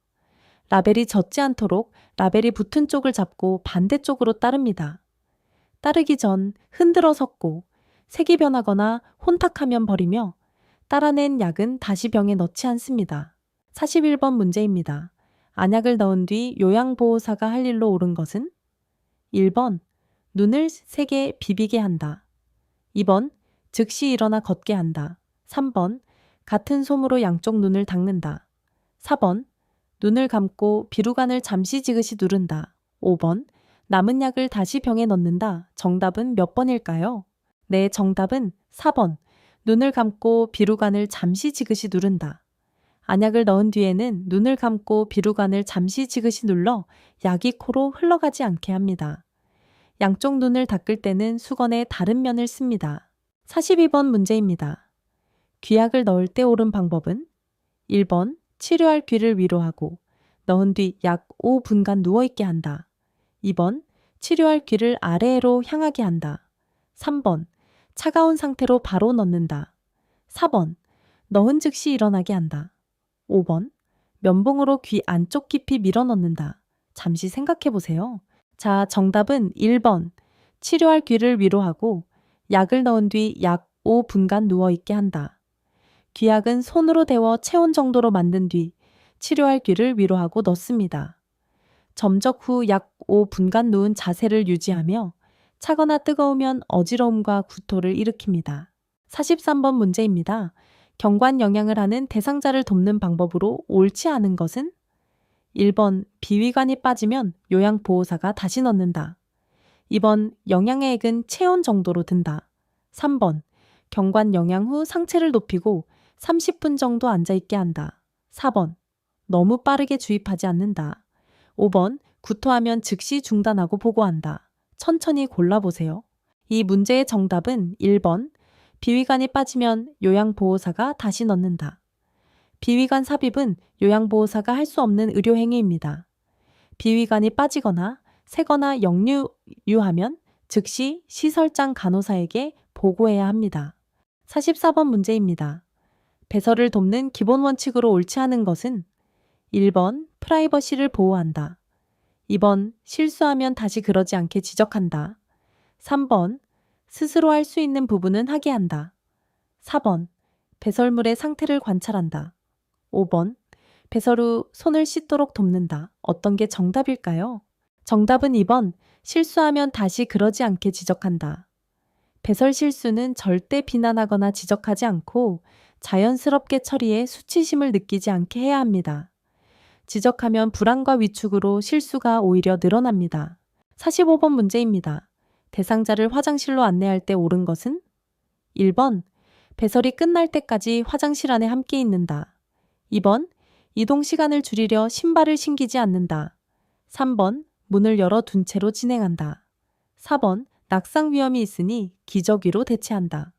라벨이 젖지 않도록 라벨이 붙은 쪽을 잡고 반대쪽으로 따릅니다. 따르기 전 흔들어 섞고 색이 변하거나 혼탁하면 버리며 따라낸 약은 다시 병에 넣지 않습니다. 41번 문제입니다. 안약을 넣은 뒤 요양보호사가 할 일로 옳은 것은 1번 눈을 세게 비비게 한다. 2번 즉시 일어나 걷게 한다. 3번 같은 솜으로 양쪽 눈을 닦는다. 4번 눈을 감고 비루관을 잠시 지그시 누른다. 5번 남은 약을 다시 병에 넣는다. 정답은 몇 번일까요? 네, 정답은 4번. 눈을 감고 비루관을 잠시 지그시 누른다. 안약을 넣은 뒤에는 눈을 감고 비루관을 잠시 지그시 눌러 약이 코로 흘러가지 않게 합니다. 양쪽 눈을 닦을 때는 수건의 다른 면을 씁니다. 42번 문제입니다. 귀약을 넣을 때 옳은 방법은 1번 치료할 귀를 위로 하고 넣은 뒤 약 5분간 누워있게 한다. 2번 치료할 귀를 아래로 향하게 한다. 3번 차가운 상태로 바로 넣는다. 4번 넣은 즉시 일어나게 한다. 5번 면봉으로 귀 안쪽 깊이 밀어 넣는다. 잠시 생각해 보세요. 자, 정답은 1번. 치료할 귀를 위로 하고 약을 넣은 뒤 약 5분간 누워있게 한다. 귀약은 손으로 데워 체온 정도로 만든 뒤 치료할 귀를 위로 하고 넣습니다. 점적 후 약 5분간 누운 자세를 유지하며 차거나 뜨거우면 어지러움과 구토를 일으킵니다. 43번 문제입니다. 경관 영양을 하는 대상자를 돕는 방법으로 옳지 않은 것은? 1번 비위관이 빠지면 요양보호사가 다시 넣는다. 2번 영양의 액은 체온 정도로 든다. 3번 경관 영양 후 상체를 높이고 30분 정도 앉아있게 한다. 4번 너무 빠르게 주입하지 않는다. 5번 구토하면 즉시 중단하고 보고한다. 천천히 골라보세요. 이 문제의 정답은 1번 비위관이 빠지면 요양보호사가 다시 넣는다. 비위관 삽입은 요양보호사가 할 수 없는 의료행위입니다. 비위관이 빠지거나 새거나 역류하면 즉시 시설장 간호사에게 보고해야 합니다. 44번 문제입니다. 배설을 돕는 기본 원칙으로 옳지 않은 것은 1번 프라이버시를 보호한다. 2번 실수하면 다시 그러지 않게 지적한다. 3번 스스로 할 수 있는 부분은 하게 한다. 4번 배설물의 상태를 관찰한다. 5번 배설 후 손을 씻도록 돕는다. 어떤 게 정답일까요? 정답은 2번 실수하면 다시 그러지 않게 지적한다. 배설 실수는 절대 비난하거나 지적하지 않고 자연스럽게 처리해 수치심을 느끼지 않게 해야 합니다. 지적하면 불안과 위축으로 실수가 오히려 늘어납니다. 45번 문제입니다. 대상자를 화장실로 안내할 때 옳은 것은? 1번 배설이 끝날 때까지 화장실 안에 함께 있는다. 2번 이동 시간을 줄이려 신발을 신기지 않는다. 3번 문을 열어 둔 채로 진행한다. 4번 낙상 위험이 있으니 기저귀로 대체한다.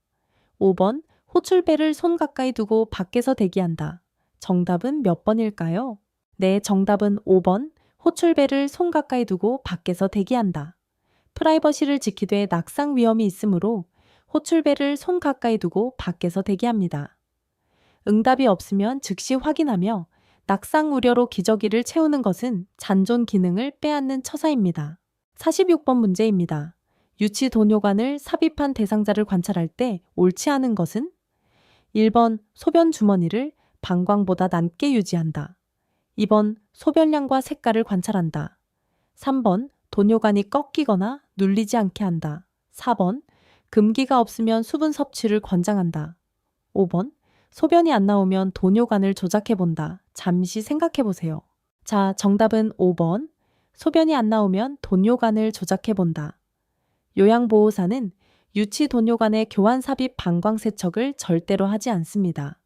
5번 호출배를 손 가까이 두고 밖에서 대기한다. 정답은 몇 번일까요? 네, 정답은 5번 호출배를 손 가까이 두고 밖에서 대기한다. 프라이버시를 지키되 낙상 위험이 있으므로 호출배를 손 가까이 두고 밖에서 대기합니다. 응답이 없으면 즉시 확인하며 낙상 우려로 기저귀를 채우는 것은 잔존 기능을 빼앗는 처사입니다. 46번 문제입니다. 유치 도뇨관을 삽입한 대상자를 관찰할 때 옳지 않은 것은? 1번 소변 주머니를 방광보다 낮게 유지한다. 2번 소변량과 색깔을 관찰한다. 3번 도뇨관이 꺾이거나 눌리지 않게 한다. 4번 금기가 없으면 수분 섭취를 권장한다. 5번 소변이 안 나오면 도뇨관을 조작해본다. 잠시 생각해보세요. 자, 정답은 5번. 소변이 안 나오면 도뇨관을 조작해본다. 요양보호사는 유치 도뇨관의 교환 삽입 방광 세척을 절대로 하지 않습니다.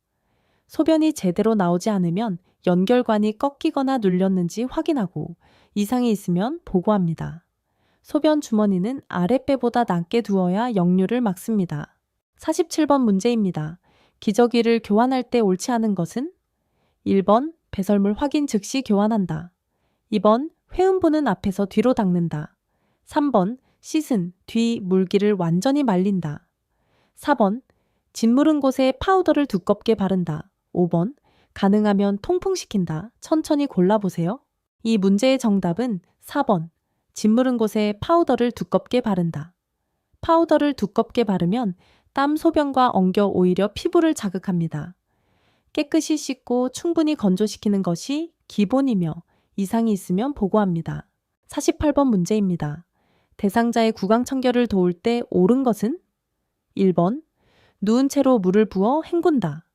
소변이 제대로 나오지 않으면 연결관이 꺾이거나 눌렸는지 확인하고 이상이 있으면 보고합니다. 소변 주머니는 아랫배보다 낮게 두어야 역류를 막습니다. 47번 문제입니다. 기저귀를 교환할 때 옳지 않은 것은? 1번 배설물 확인 즉시 교환한다. 2번 회음부는 앞에서 뒤로 닦는다. 3번 씻은 뒤 물기를 완전히 말린다. 4번 짓무른 곳에 파우더를 두껍게 바른다. 5번 가능하면 통풍시킨다. 천천히 골라보세요. 이 문제의 정답은 4번 짓무른 곳에 파우더를 두껍게 바른다. 파우더를 두껍게 바르면 땀 소변과 엉겨 오히려 피부를 자극합니다. 깨끗이 씻고 충분히 건조시키는 것이 기본이며 이상이 있으면 보고합니다. 48번 문제입니다. 대상자의 구강청결을 도울 때 옳은 것은? 1번 누운 채로 물을 부어 헹군다.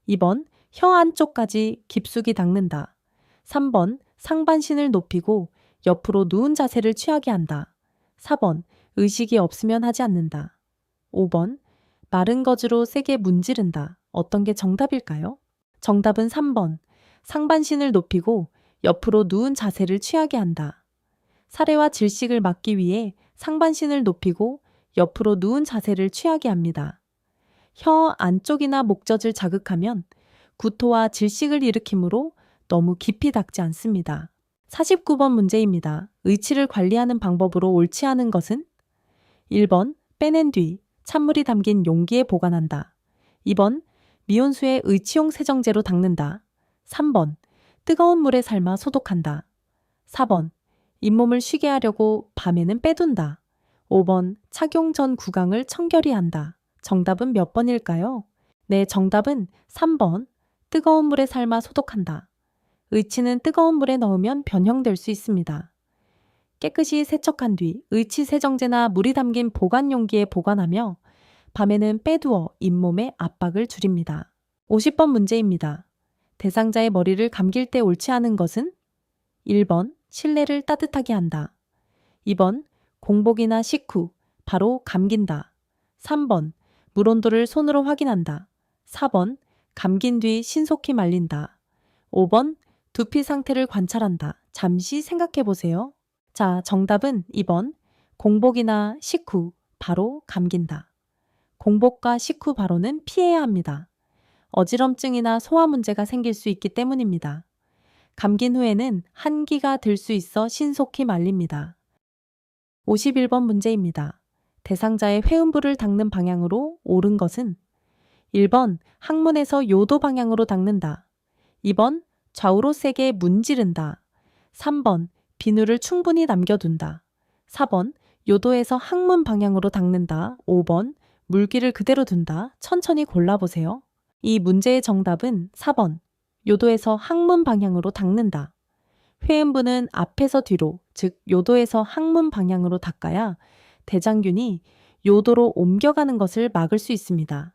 2번 혀 안쪽까지 깊숙이 닦는다. 3번 상반신을 높이고 옆으로 누운 자세를 취하게 한다. 4번, 의식이 없으면 하지 않는다. 5번, 마른 거즈로 세게 문지른다. 어떤 게 정답일까요? 정답은 3번, 상반신을 높이고 옆으로 누운 자세를 취하게 한다. 사례와 질식을 막기 위해 상반신을 높이고 옆으로 누운 자세를 취하게 합니다. 혀 안쪽이나 목젖을 자극하면 구토와 질식을 일으키므로 너무 깊이 닦지 않습니다. 49번 문제입니다. 의치를 관리하는 방법으로 옳지 않은 것은? 1번, 빼낸 뒤 찬물이 담긴 용기에 보관한다. 2번, 미온수에 의치용 세정제로 닦는다. 3번, 뜨거운 물에 삶아 소독한다. 4번, 잇몸을 쉬게 하려고 밤에는 빼둔다. 5번, 착용 전 구강을 청결히 한다. 정답은 몇 번일까요? 네, 정답은 3번, 뜨거운 물에 삶아 소독한다. 의치는 뜨거운 물에 넣으면 변형될 수 있습니다. 깨끗이 세척한 뒤 의치 세정제나 물이 담긴 보관 용기에 보관하며 밤에는 빼두어 잇몸의 압박을 줄입니다. 50번 문제입니다. 대상자의 머리를 감길 때 옳지 않은 것은? 1번, 실내를 따뜻하게 한다. 2번, 공복이나 식후, 바로 감긴다. 3번, 물 온도를 손으로 확인한다. 4번, 감긴 뒤 신속히 말린다. 5번, 두피 상태를 관찰한다. 잠시 생각해 보세요. 자, 정답은 2번, 공복이나 식후, 바로 감긴다. 공복과 식후 바로는 피해야 합니다. 어지럼증이나 소화 문제가 생길 수 있기 때문입니다. 감긴 후에는 한기가 들 수 있어 신속히 말립니다. 51번 문제입니다. 대상자의 회음부를 닦는 방향으로 옳은 것은? 1번, 항문에서 요도 방향으로 닦는다. 2번, 좌우로 세게 문지른다. 3번, 비누를 충분히 남겨둔다. 4번, 요도에서 항문 방향으로 닦는다. 5번, 물기를 그대로 둔다. 천천히 골라보세요. 이 문제의 정답은 4번, 요도에서 항문 방향으로 닦는다. 회음부는 앞에서 뒤로, 즉 요도에서 항문 방향으로 닦아야 대장균이 요도로 옮겨가는 것을 막을 수 있습니다.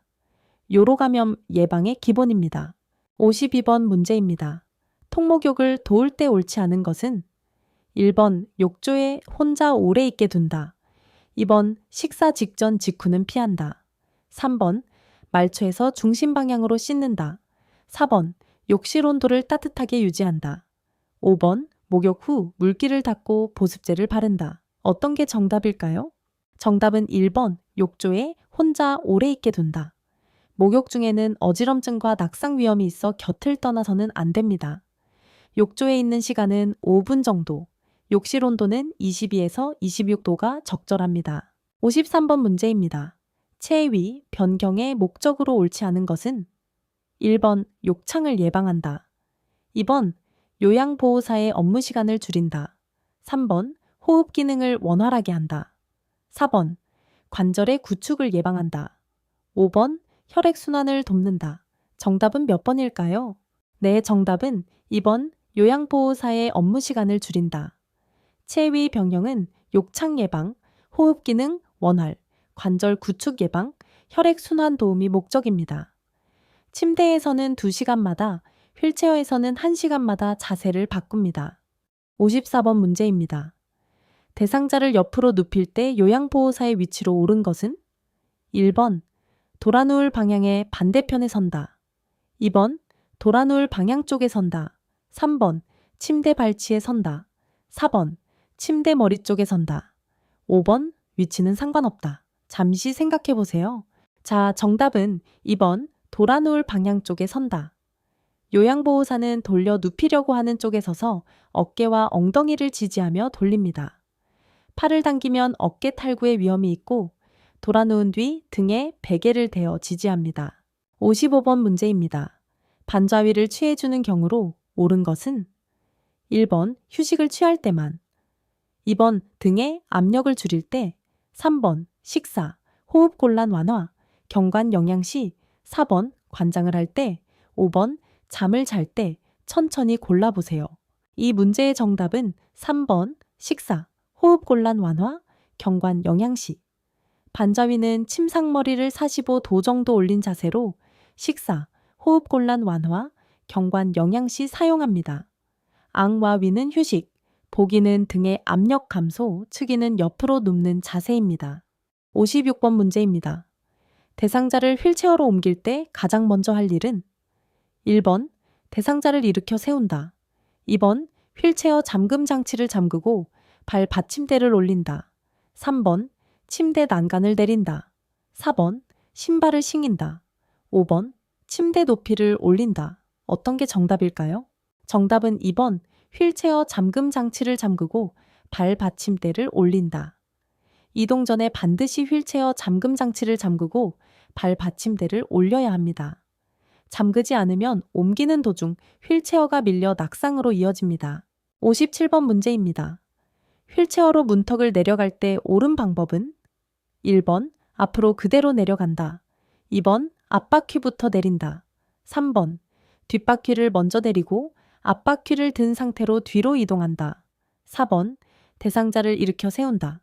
요로 감염 예방의 기본입니다. 52번 문제입니다. 통목욕을 도울 때 옳지 않은 것은? 1번, 욕조에 혼자 오래 있게 둔다. 2번, 식사 직전 직후는 피한다. 3번, 말초에서 중심 방향으로 씻는다. 4번, 욕실 온도를 따뜻하게 유지한다. 5번, 목욕 후 물기를 닦고 보습제를 바른다. 어떤 게 정답일까요? 정답은 1번, 욕조에 혼자 오래 있게 둔다. 목욕 중에는 어지럼증과 낙상 위험이 있어 곁을 떠나서는 안 됩니다. 욕조에 있는 시간은 5분 정도, 욕실 온도는 22에서 26도가 적절합니다. 53번 문제입니다. 체위, 변경의 목적으로 옳지 않은 것은? 1번, 욕창을 예방한다. 2번, 요양보호사의 업무 시간을 줄인다. 3번, 호흡 기능을 원활하게 한다. 4번, 관절의 구축을 예방한다. 5번, 혈액순환을 돕는다. 정답은 몇 번일까요? 네, 정답은 2번, 요양보호사의 업무 시간을 줄인다. 체위 병형은 욕창 예방, 호흡 기능 원활, 관절 구축 예방, 혈액순환 도움이 목적입니다. 침대에서는 2시간마다, 휠체어에서는 1시간마다 자세를 바꿉니다. 54번 문제입니다. 대상자를 옆으로 눕힐 때 요양보호사의 위치로 옳은 것은? 1번, 돌아누울 방향의 반대편에 선다. 2번, 돌아누울 방향 쪽에 선다. 3번, 침대 발치에 선다. 4번, 침대 머리 쪽에 선다. 5번, 위치는 상관없다. 잠시 생각해 보세요. 자, 정답은 2번, 돌아누울 방향 쪽에 선다. 요양보호사는 돌려 눕히려고 하는 쪽에 서서 어깨와 엉덩이를 지지하며 돌립니다. 팔을 당기면 어깨 탈구의 위험이 있고 돌아 누운 뒤 등에 베개를 대어 지지합니다. 55번 문제입니다. 반좌위를 취해주는 경우로 옳은 것은? 1번, 휴식을 취할 때만. 2번, 등에 압력을 줄일 때. 3번, 식사, 호흡곤란 완화, 경관 영양 시. 4번, 관장을 할 때. 5번, 잠을 잘 때. 천천히 골라보세요. 이 문제의 정답은 3번, 식사, 호흡곤란 완화, 경관 영양 시. 반좌위는 침상머리를 45도 정도 올린 자세로 식사, 호흡곤란 완화, 경관 영양 시 사용합니다. 앙와 위는 휴식, 보기는 등의 압력 감소, 측이는 옆으로 눕는 자세입니다. 56번 문제입니다. 대상자를 휠체어로 옮길 때 가장 먼저 할 일은 1번 대상자를 일으켜 세운다. 2번 휠체어 잠금 장치를 잠그고 발 받침대를 올린다. 3번 침대 난간을 내린다. 4번 신발을 신긴다. 5번 침대 높이를 올린다. 어떤 게 정답일까요? 정답은 2번 휠체어 잠금 장치를 잠그고 발 받침대를 올린다. 이동 전에 반드시 휠체어 잠금 장치를 잠그고 발 받침대를 올려야 합니다. 잠그지 않으면 옮기는 도중 휠체어가 밀려 낙상으로 이어집니다. 57번 문제입니다. 휠체어로 문턱을 내려갈 때 옳은 방법은 1번 앞으로 그대로 내려간다. 2번 앞바퀴부터 내린다. 3번 뒷바퀴를 먼저 내리고 앞바퀴를 든 상태로 뒤로 이동한다. 4번 대상자를 일으켜 세운다.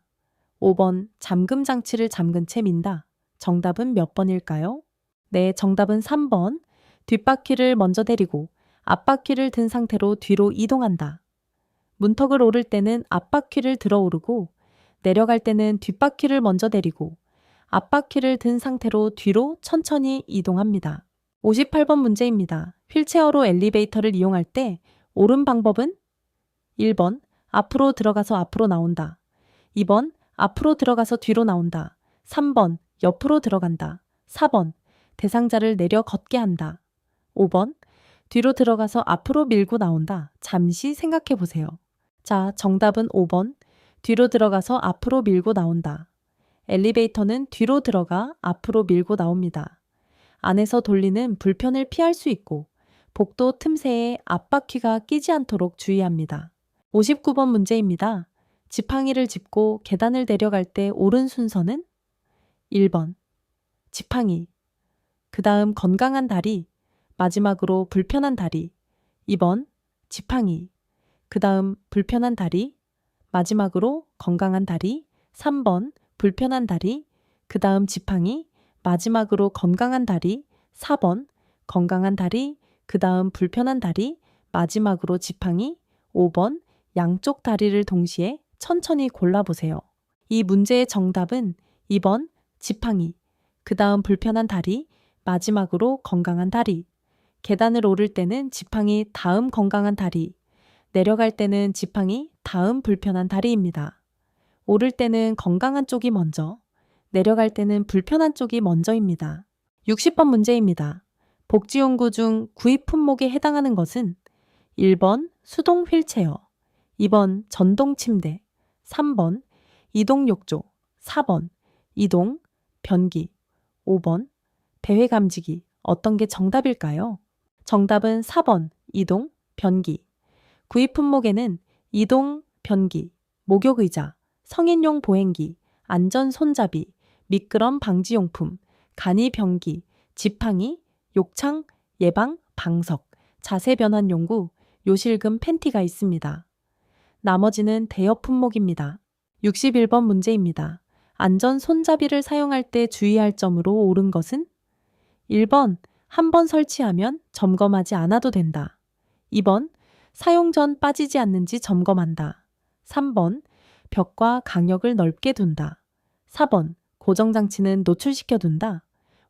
5번 잠금 장치를 잠근 채 민다. 정답은 몇 번일까요? 네, 정답은 3번. 뒷바퀴를 먼저 내리고 앞바퀴를 든 상태로 뒤로 이동한다. 문턱을 오를 때는 앞바퀴를 들어 오르고 내려갈 때는 뒷바퀴를 먼저 내리고 앞바퀴를 든 상태로 뒤로 천천히 이동합니다. 58번 문제입니다. 휠체어로 엘리베이터를 이용할 때 옳은 방법은 1번 앞으로 들어가서 앞으로 나온다. 2번 앞으로 들어가서 뒤로 나온다. 3번 옆으로 들어간다. 4번 대상자를 내려 걷게 한다. 5번 뒤로 들어가서 앞으로 밀고 나온다. 잠시 생각해 보세요. 자, 정답은 5번 뒤로 들어가서 앞으로 밀고 나온다. 엘리베이터는 뒤로 들어가 앞으로 밀고 나옵니다. 안에서 돌리는 불편을 피할 수 있고 복도 틈새에 앞바퀴가 끼지 않도록 주의합니다. 59번 문제입니다. 지팡이를 짚고 계단을 내려갈 때 옳은 순서는 1번 지팡이, 그 다음 건강한 다리, 마지막으로 불편한 다리. 2번 지팡이, 그 다음 불편한 다리, 마지막으로 건강한 다리. 3번 불편한 다리, 그 다음 지팡이, 마지막으로 건강한 다리. 4번 건강한 다리, 그 다음 불편한 다리, 마지막으로 지팡이. 5번 양쪽 다리를 동시에 천천히 골라보세요. 이 문제의 정답은 2번 지팡이, 그 다음 불편한 다리, 마지막으로 건강한 다리. 계단을 오를 때는 지팡이 다음 건강한 다리, 내려갈 때는 지팡이 다음 불편한 다리입니다. 오를 때는 건강한 쪽이 먼저, 내려갈 때는 불편한 쪽이 먼저입니다. 60번 문제입니다. 복지용구 중 구입 품목에 해당하는 것은 1번 수동 휠체어, 2번 전동 침대, 3번 이동 욕조, 4번 이동 변기, 5번 배회 감지기. 어떤 게 정답일까요? 정답은 4번 이동 변기. 구입 품목에는 이동 변기, 목욕의자, 성인용 보행기, 안전 손잡이, 미끄럼 방지용품, 간이 변기, 지팡이, 욕창, 예방, 방석, 자세 변환 용구, 요실금 팬티가 있습니다. 나머지는 대여 품목입니다. 61번 문제입니다. 안전 손잡이를 사용할 때 주의할 점으로 옳은 것은 1번 한 번 설치하면 점검하지 않아도 된다. 2번 사용 전 빠지지 않는지 점검한다. 3번 벽과 강역을 넓게 둔다. 4번 고정장치는 노출시켜 둔다.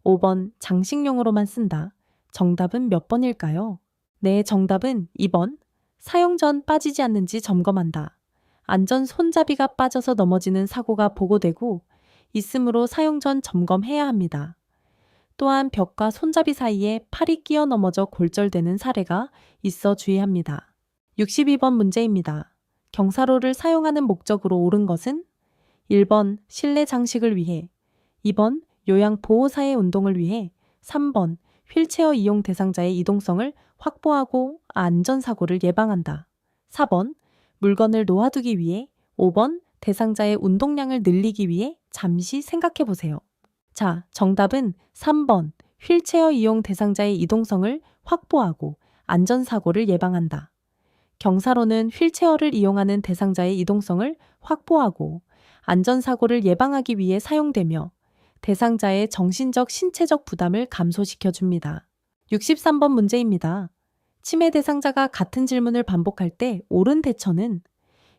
5번 장식용으로만 쓴다. 정답은 몇 번일까요? 네, 정답은 2번 사용 전 빠지지 않는지 점검한다. 안전 손잡이가 빠져서 넘어지는 사고가 보고되고 있으므로 사용 전 점검해야 합니다. 또한 벽과 손잡이 사이에 팔이 끼어 넘어져 골절되는 사례가 있어 주의합니다. 62번 문제입니다. 경사로를 사용하는 목적으로 옳은 것은 1번 실내 장식을 위해, 2번 요양 보호사의 운동을 위해, 3번 휠체어 이용 대상자의 이동성을 확보하고 안전사고를 예방한다. 4번 물건을 놓아두기 위해, 5번 대상자의 운동량을 늘리기 위해. 잠시 생각해 보세요. 자, 정답은 3번 휠체어 이용 대상자의 이동성을 확보하고 안전사고를 예방한다. 경사로는 휠체어를 이용하는 대상자의 이동성을 확보하고 안전사고를 예방하기 위해 사용되며 대상자의 정신적, 신체적 부담을 감소시켜 줍니다. 63번 문제입니다. 치매 대상자가 같은 질문을 반복할 때 옳은 대처는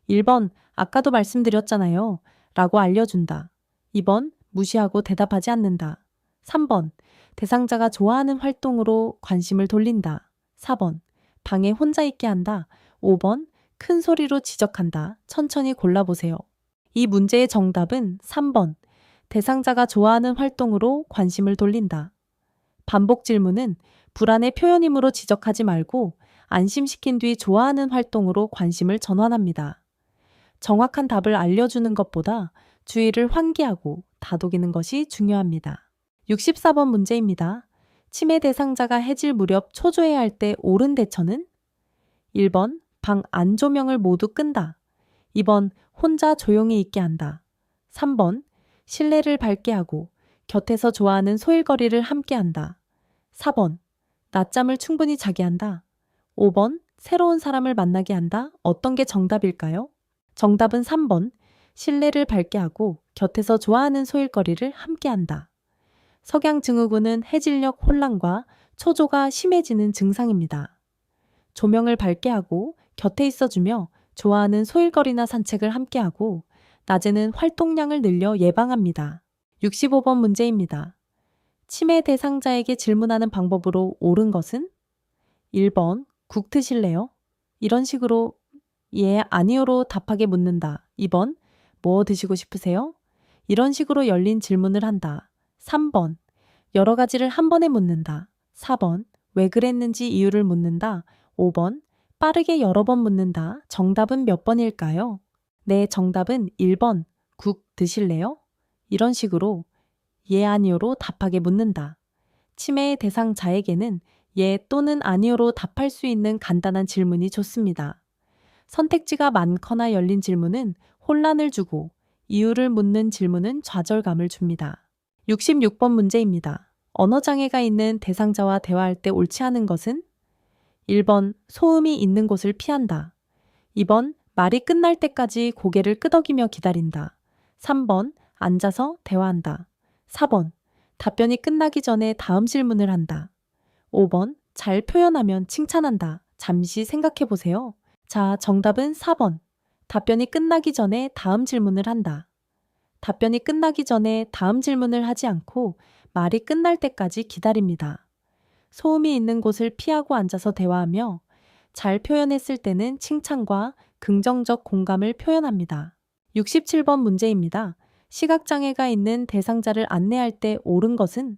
1번 아까도 말씀드렸잖아요. 라고 알려준다. 2번 무시하고 대답하지 않는다. 3번 대상자가 좋아하는 활동으로 관심을 돌린다. 4번 방에 혼자 있게 한다. 5번 큰 소리로 지적한다. 천천히 골라보세요. 이 문제의 정답은 3번 대상자가 좋아하는 활동으로 관심을 돌린다. 반복 질문은 불안의 표현이므로 지적하지 말고 안심시킨 뒤 좋아하는 활동으로 관심을 전환합니다. 정확한 답을 알려주는 것보다 주의를 환기하고 다독이는 것이 중요합니다. 64번 문제입니다. 치매 대상자가 해질 무렵 초조해할 때 옳은 대처는? 1번 방 안조명을 모두 끈다. 2번 혼자 조용히 있게 한다. 3번 실내를 밝게 하고 곁에서 좋아하는 소일거리를 함께 한다. 4번 낮잠을 충분히 자게 한다. 5번 새로운 사람을 만나게 한다. 어떤 게 정답일까요? 정답은 3번 실내를 밝게 하고 곁에서 좋아하는 소일거리를 함께 한다. 석양증후군은 해질녘 혼란과 초조가 심해지는 증상입니다. 조명을 밝게 하고 곁에 있어주며 좋아하는 소일거리나 산책을 함께하고 낮에는 활동량을 늘려 예방합니다. 65번 문제입니다. 치매 대상자에게 질문하는 방법으로 옳은 것은? 1번 국 드실래요? 이런 식으로 예, 아니요로 답하게 묻는다. 2번 뭐 드시고 싶으세요? 이런 식으로 열린 질문을 한다. 3번 여러 가지를 한 번에 묻는다. 4번 왜 그랬는지 이유를 묻는다. 5번 빠르게 여러 번 묻는다. 정답은 몇 번일까요? 네, 정답은 1번 국 드실래요? 이런 식으로 예, 아니요로 답하게 묻는다. 치매의 대상자에게는 예 또는 아니요로 답할 수 있는 간단한 질문이 좋습니다. 선택지가 많거나 열린 질문은 혼란을 주고 이유를 묻는 질문은 좌절감을 줍니다. 66번 문제입니다. 언어장애가 있는 대상자와 대화할 때 옳지 않은 것은? 1번 소음이 있는 곳을 피한다. 2번 말이 끝날 때까지 고개를 끄덕이며 기다린다. 3번 앉아서 대화한다. 4번 답변이 끝나기 전에 다음 질문을 한다. 5번 잘 표현하면 칭찬한다. 잠시 생각해 보세요. 자, 정답은 4번. 답변이 끝나기 전에 다음 질문을 한다. 답변이 끝나기 전에 다음 질문을 하지 않고 말이 끝날 때까지 기다립니다. 소음이 있는 곳을 피하고 앉아서 대화하며 잘 표현했을 때는 칭찬과 긍정적 공감을 표현합니다. 67번 문제입니다. 시각장애가 있는 대상자를 안내할 때 옳은 것은?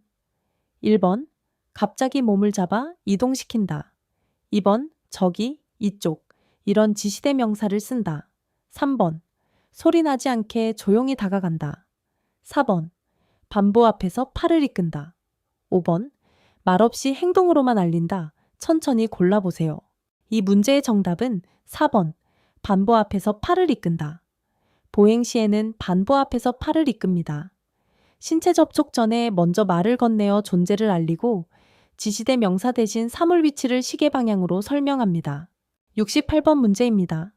1번 갑자기 몸을 잡아 이동시킨다. 2번 저기, 이쪽 이런 지시대 명사를 쓴다. 3번 소리 나지 않게 조용히 다가간다. 4번 반보 앞에서 팔을 이끈다. 5번 말없이 행동으로만 알린다. 천천히 골라보세요. 이 문제의 정답은 4번 반보 앞에서 팔을 이끈다. 보행 시에는 반보 앞에서 팔을 이끕니다. 신체 접촉 전에 먼저 말을 건네어 존재를 알리고 지시대 명사 대신 사물 위치를 시계 방향으로 설명합니다. 68번 문제입니다.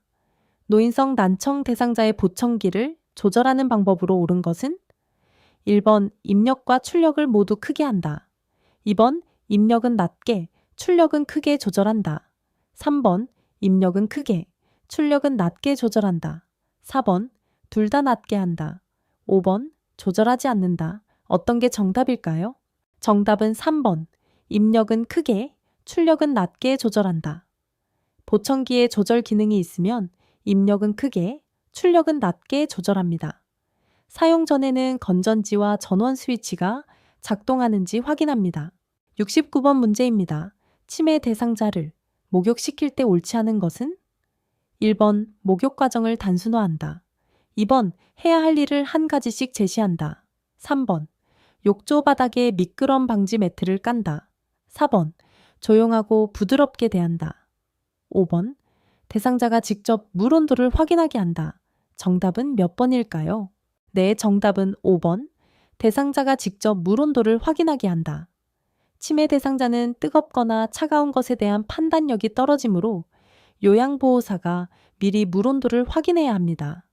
노인성 난청 대상자의 보청기를 조절하는 방법으로 옳은 것은? 1번 입력과 출력을 모두 크게 한다. 2번 입력은 낮게, 출력은 크게 조절한다. 3번 입력은 크게, 출력은 낮게 조절한다. 4번 둘 다 낮게 한다. 5번 조절하지 않는다. 어떤 게 정답일까요? 정답은 3번. 입력은 크게, 출력은 낮게 조절한다. 보청기에 조절 기능이 있으면 입력은 크게, 출력은 낮게 조절합니다. 사용 전에는 건전지와 전원 스위치가 작동하는지 확인합니다. 69번 문제입니다. 치매 대상자를 목욕시킬 때 옳지 않은 것은? 1번 목욕 과정을 단순화한다. 2번 해야 할 일을 한 가지씩 제시한다. 3번 욕조 바닥에 미끄럼 방지 매트를 깐다. 4번 조용하고 부드럽게 대한다. 5번 대상자가 직접 물 온도를 확인하게 한다. 정답은 몇 번일까요? 네, 정답은 5번. 대상자가 직접 물 온도를 확인하게 한다. 치매 대상자는 뜨겁거나 차가운 것에 대한 판단력이 떨어지므로 요양보호사가 미리 물 온도를 확인해야 합니다.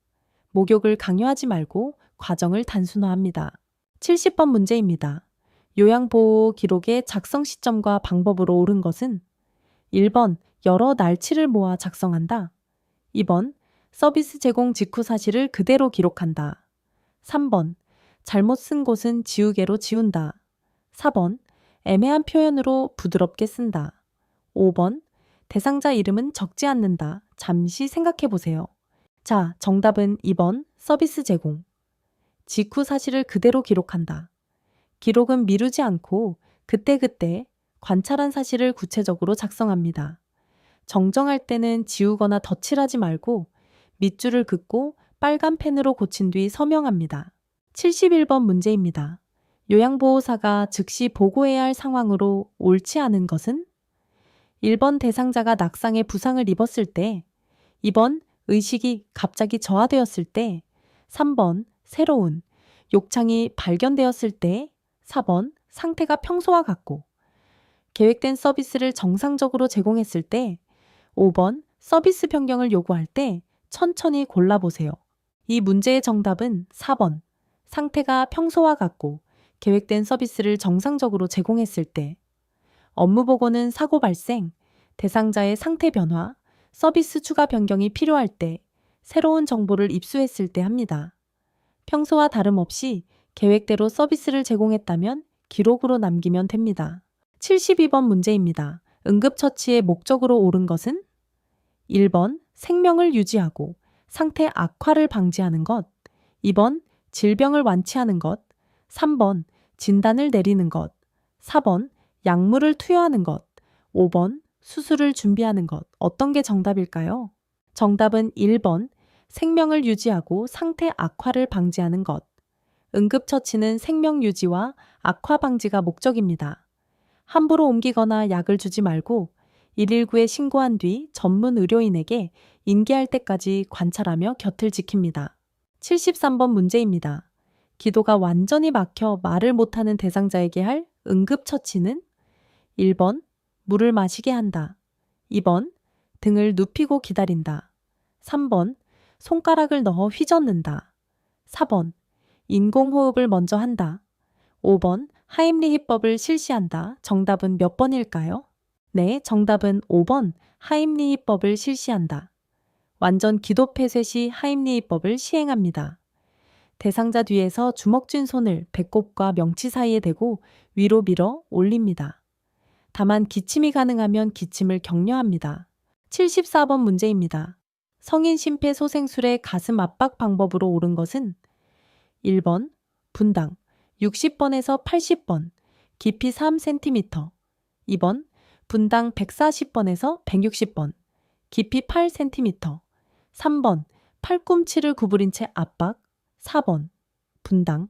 목욕을 강요하지 말고 과정을 단순화합니다. 70번 문제입니다. 요양보호 기록의 작성 시점과 방법으로 옳은 것은? 1번 여러 날치를 모아 작성한다. 2번 서비스 제공 직후 사실을 그대로 기록한다. 3번. 잘못 쓴 곳은 지우개로 지운다. 4번. 애매한 표현으로 부드럽게 쓴다. 5번. 대상자 이름은 적지 않는다. 잠시 생각해 보세요. 자, 정답은 2번 서비스 제공. 직후 사실을 그대로 기록한다. 기록은 미루지 않고 그때그때 관찰한 사실을 구체적으로 작성합니다. 정정할 때는 지우거나 덧칠하지 말고 밑줄을 긋고 빨간 펜으로 고친 뒤 서명합니다. 71번 문제입니다. 요양보호사가 즉시 보고해야 할 상황으로 옳지 않은 것은? 1번 대상자가 낙상에 부상을 입었을 때, 2번 의식이 갑자기 저하되었을 때, 3번 새로운 욕창이 발견되었을 때, 4번 상태가 평소와 같고, 계획된 서비스를 정상적으로 제공했을 때, 5번 서비스 변경을 요구할 때 천천히 골라보세요. 이 문제의 정답은 4번. 상태가 평소와 같고 계획된 서비스를 정상적으로 제공했을 때. 업무 보고는 사고 발생, 대상자의 상태 변화, 서비스 추가 변경이 필요할 때, 새로운 정보를 입수했을 때 합니다. 평소와 다름없이 계획대로 서비스를 제공했다면 기록으로 남기면 됩니다. 72번 문제입니다. 응급처치의 목적으로 옳은 것은? 1번 생명을 유지하고 상태 악화를 방지하는 것, 2번 질병을 완치하는 것, 3번 진단을 내리는 것, 4번 약물을 투여하는 것, 5번 수술을 준비하는 것. 어떤 게 정답일까요? 정답은 1번 생명을 유지하고 상태 악화를 방지하는 것. 응급처치는 생명 유지와 악화 방지가 목적입니다. 함부로 옮기거나 약을 주지 말고 119에 신고한 뒤 전문 의료인에게 인계할 때까지 관찰하며 곁을 지킵니다. 73번 문제입니다. 기도가 완전히 막혀 말을 못하는 대상자에게 할 응급처치는? 1번 물을 마시게 한다. 2번 등을 눕히고 기다린다. 3번 손가락을 넣어 휘젓는다. 4번 인공호흡을 먼저 한다. 5번 하임리히법을 실시한다. 정답은 몇 번일까요? 네, 정답은 5번 하임리히법을 실시한다. 완전 기도 폐쇄 시 하임리히법을 시행합니다. 대상자 뒤에서 주먹 쥔 손을 배꼽과 명치 사이에 대고 위로 밀어 올립니다. 다만 기침이 가능하면 기침을 격려합니다. 74번 문제입니다. 성인 심폐소생술의 가슴 압박 방법으로 옳은 것은? 1번 분당 60번에서 80번, 깊이 3cm. 2번 분당 140번에서 160번, 깊이 8cm. 3번 팔꿈치를 구부린 채 압박. 4번 분당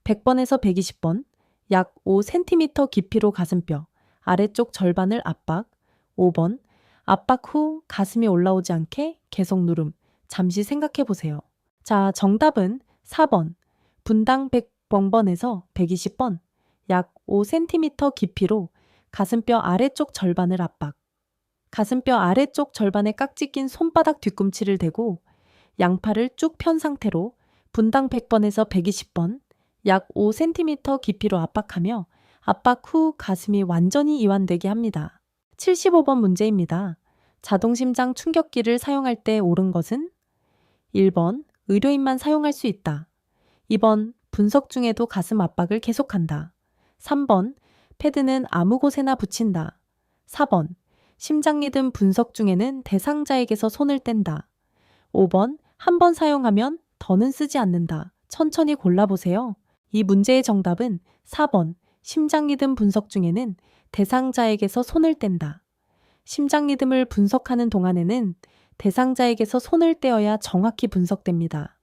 100번에서 120번, 약 5cm 깊이로 가슴뼈 아래쪽 절반을 압박. 5번 압박 후 가슴이 올라오지 않게 계속 누름. 잠시 생각해 보세요. 자, 정답은 4번 분당 100번에서 120번, 약 5cm 깊이로 가슴뼈 아래쪽 절반을 압박. 가슴뼈 아래쪽 절반에 깍지 낀 손바닥 뒤꿈치를 대고 양팔을 쭉 편 상태로 분당 100번에서 120번, 약 5cm 깊이로 압박하며 압박 후 가슴이 완전히 이완되게 합니다. 75번 문제입니다. 자동심장 충격기를 사용할 때 옳은 것은? 1번 의료인만 사용할 수 있다. 2번 분석 중에도 가슴 압박을 계속한다. 3번 패드는 아무 곳에나 붙인다. 4번 심장 리듬 분석 중에는 대상자에게서 손을 뗀다. 5번 한 번 사용하면 더는 쓰지 않는다. 천천히 골라보세요. 이 문제의 정답은 4번 심장 리듬 분석 중에는 대상자에게서 손을 뗀다. 심장 리듬을 분석하는 동안에는 대상자에게서 손을 떼어야 정확히 분석됩니다.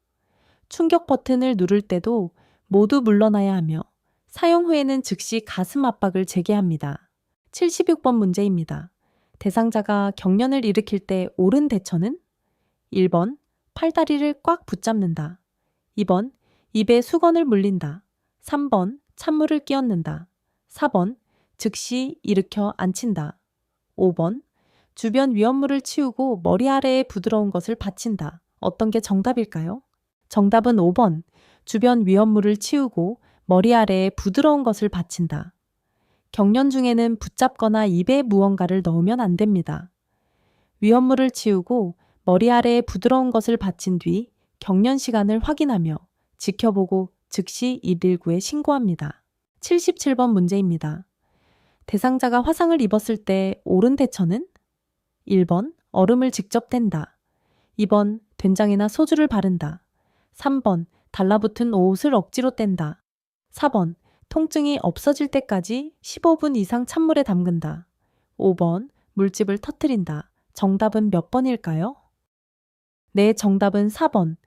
충격 버튼을 누를 때도 모두 물러나야 하며 사용 후에는 즉시 가슴 압박을 재개합니다. 76번 문제입니다. 대상자가 경련을 일으킬 때 옳은 대처는? 1번 팔다리를 꽉 붙잡는다. 2번 입에 수건을 물린다. 3번 찬물을 끼얹는다. 4번 즉시 일으켜 앉힌다. 5번 주변 위험물을 치우고 머리 아래에 부드러운 것을 받친다. 어떤 게 정답일까요? 정답은 5번 주변 위험물을 치우고 머리 아래에 부드러운 것을 받친다. 경련 중에는 붙잡거나 입에 무언가를 넣으면 안 됩니다. 위험물을 치우고 머리 아래에 부드러운 것을 받친 뒤 경련 시간을 확인하며 지켜보고 즉시 119에 신고합니다. 77번 문제입니다. 대상자가 화상을 입었을 때 옳은 대처는 1번 얼음을 직접 댄다. 2번 된장이나 소주를 바른다. 3번 달라붙은 옷을 억지로 뗀다. 4번 통증이 없어질 때까지 15분 이상 찬물에 담근다. 5번 물집을 터뜨린다. 정답은 몇 번일까요? 네, 정답은 4번.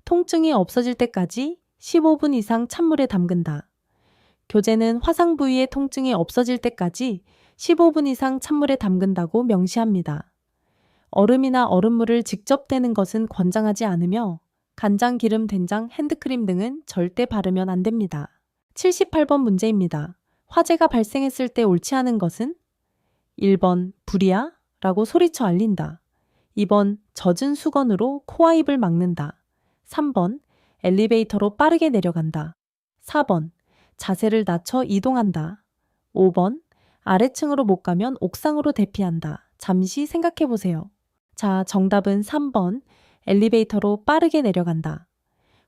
통증이 없어질 때까지 15분 이상 찬물에 담근다. 교재는 화상 부위의 통증이 없어질 때까지 15분 이상 찬물에 담근다고 명시합니다. 얼음이나 얼음물을 직접 떼는 것은 권장하지 않으며 간장, 기름, 된장, 핸드크림 등은 절대 바르면 안 됩니다. 78번 문제입니다. 화재가 발생했을 때 옳지 않은 것은 1번 불이야? 라고 소리쳐 알린다. 2번 젖은 수건으로 코와 입을 막는다. 3번 엘리베이터로 빠르게 내려간다. 4번 자세를 낮춰 이동한다. 5번 아래층으로 못 가면 옥상으로 대피한다. 잠시 생각해 보세요. 자, 정답은 3번 엘리베이터로 빠르게 내려간다.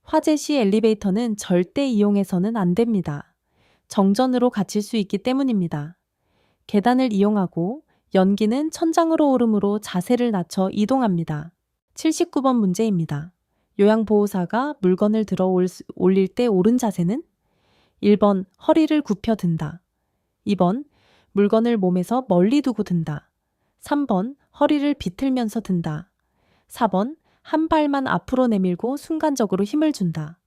화재 시 엘리베이터는 절대 이용해서는 안 됩니다. 정전으로 갇힐 수 있기 때문입니다. 계단을 이용하고 연기는 천장으로 오르므로 자세를 낮춰 이동합니다. 79번 문제입니다. 요양보호사가 물건을 들어 올릴 때 옳은 자세는 1번 허리를 굽혀 든다. 2번 물건을 몸에서 멀리 두고 든다. 3번 허리를 비틀면서 든다. 4번 한 발만 앞으로 내밀고 순간적으로 힘을 준다.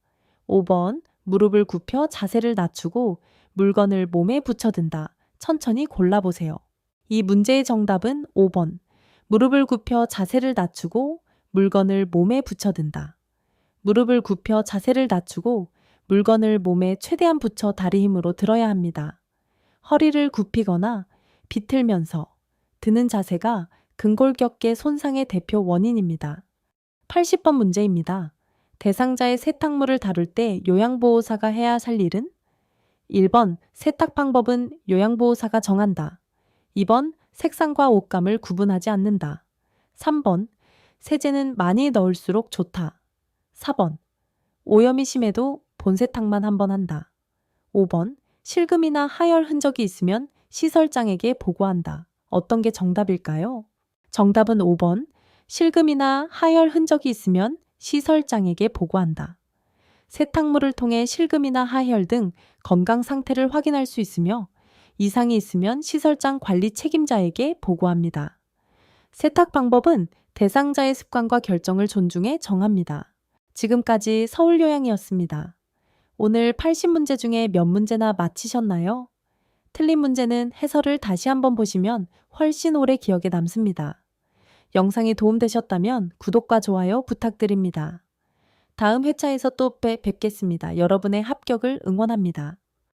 5번 무릎을 굽혀 자세를 낮추고 물건을 몸에 붙여든다. 천천히 골라보세요. 이 문제의 정답은 5번. 무릎을 굽혀 자세를 낮추고 물건을 몸에 붙여든다. 무릎을 굽혀 자세를 낮추고 물건을 몸에 최대한 붙여 다리 힘으로 들어야 합니다. 허리를 굽히거나 비틀면서 드는 자세가 근골격계 손상의 대표 원인입니다. 80번 문제입니다. 대상자의 세탁물을 다룰 때 요양보호사가 해야 할 일은 1번 세탁 방법은 요양보호사가 정한다. 2번 색상과 옷감을 구분하지 않는다. 3번 세제는 많이 넣을수록 좋다. 4번 오염이 심해도 본세탁만 한 번 한다. 5번 실금이나 하열 흔적이 있으면 시설장에게 보고한다. 어떤 게 정답일까요? 정답은 5번. 실금이나 하열 흔적이 있으면 시설장에게 보고한다. 세탁물을 통해 실금이나 하열 등 건강 상태를 확인할 수 있으며 이상이 있으면 시설장 관리 책임자에게 보고합니다. 세탁 방법은 대상자의 습관과 결정을 존중해 정합니다. 지금까지 서울요양이었습니다. 오늘 80문제 중에 몇 문제나 맞히셨나요? 틀린 문제는 해설을 다시 한번 보시면 훨씬 오래 기억에 남습니다. 영상이 도움되셨다면 구독과 좋아요 부탁드립니다. 다음 회차에서 또 뵙겠습니다. 여러분의 합격을 응원합니다.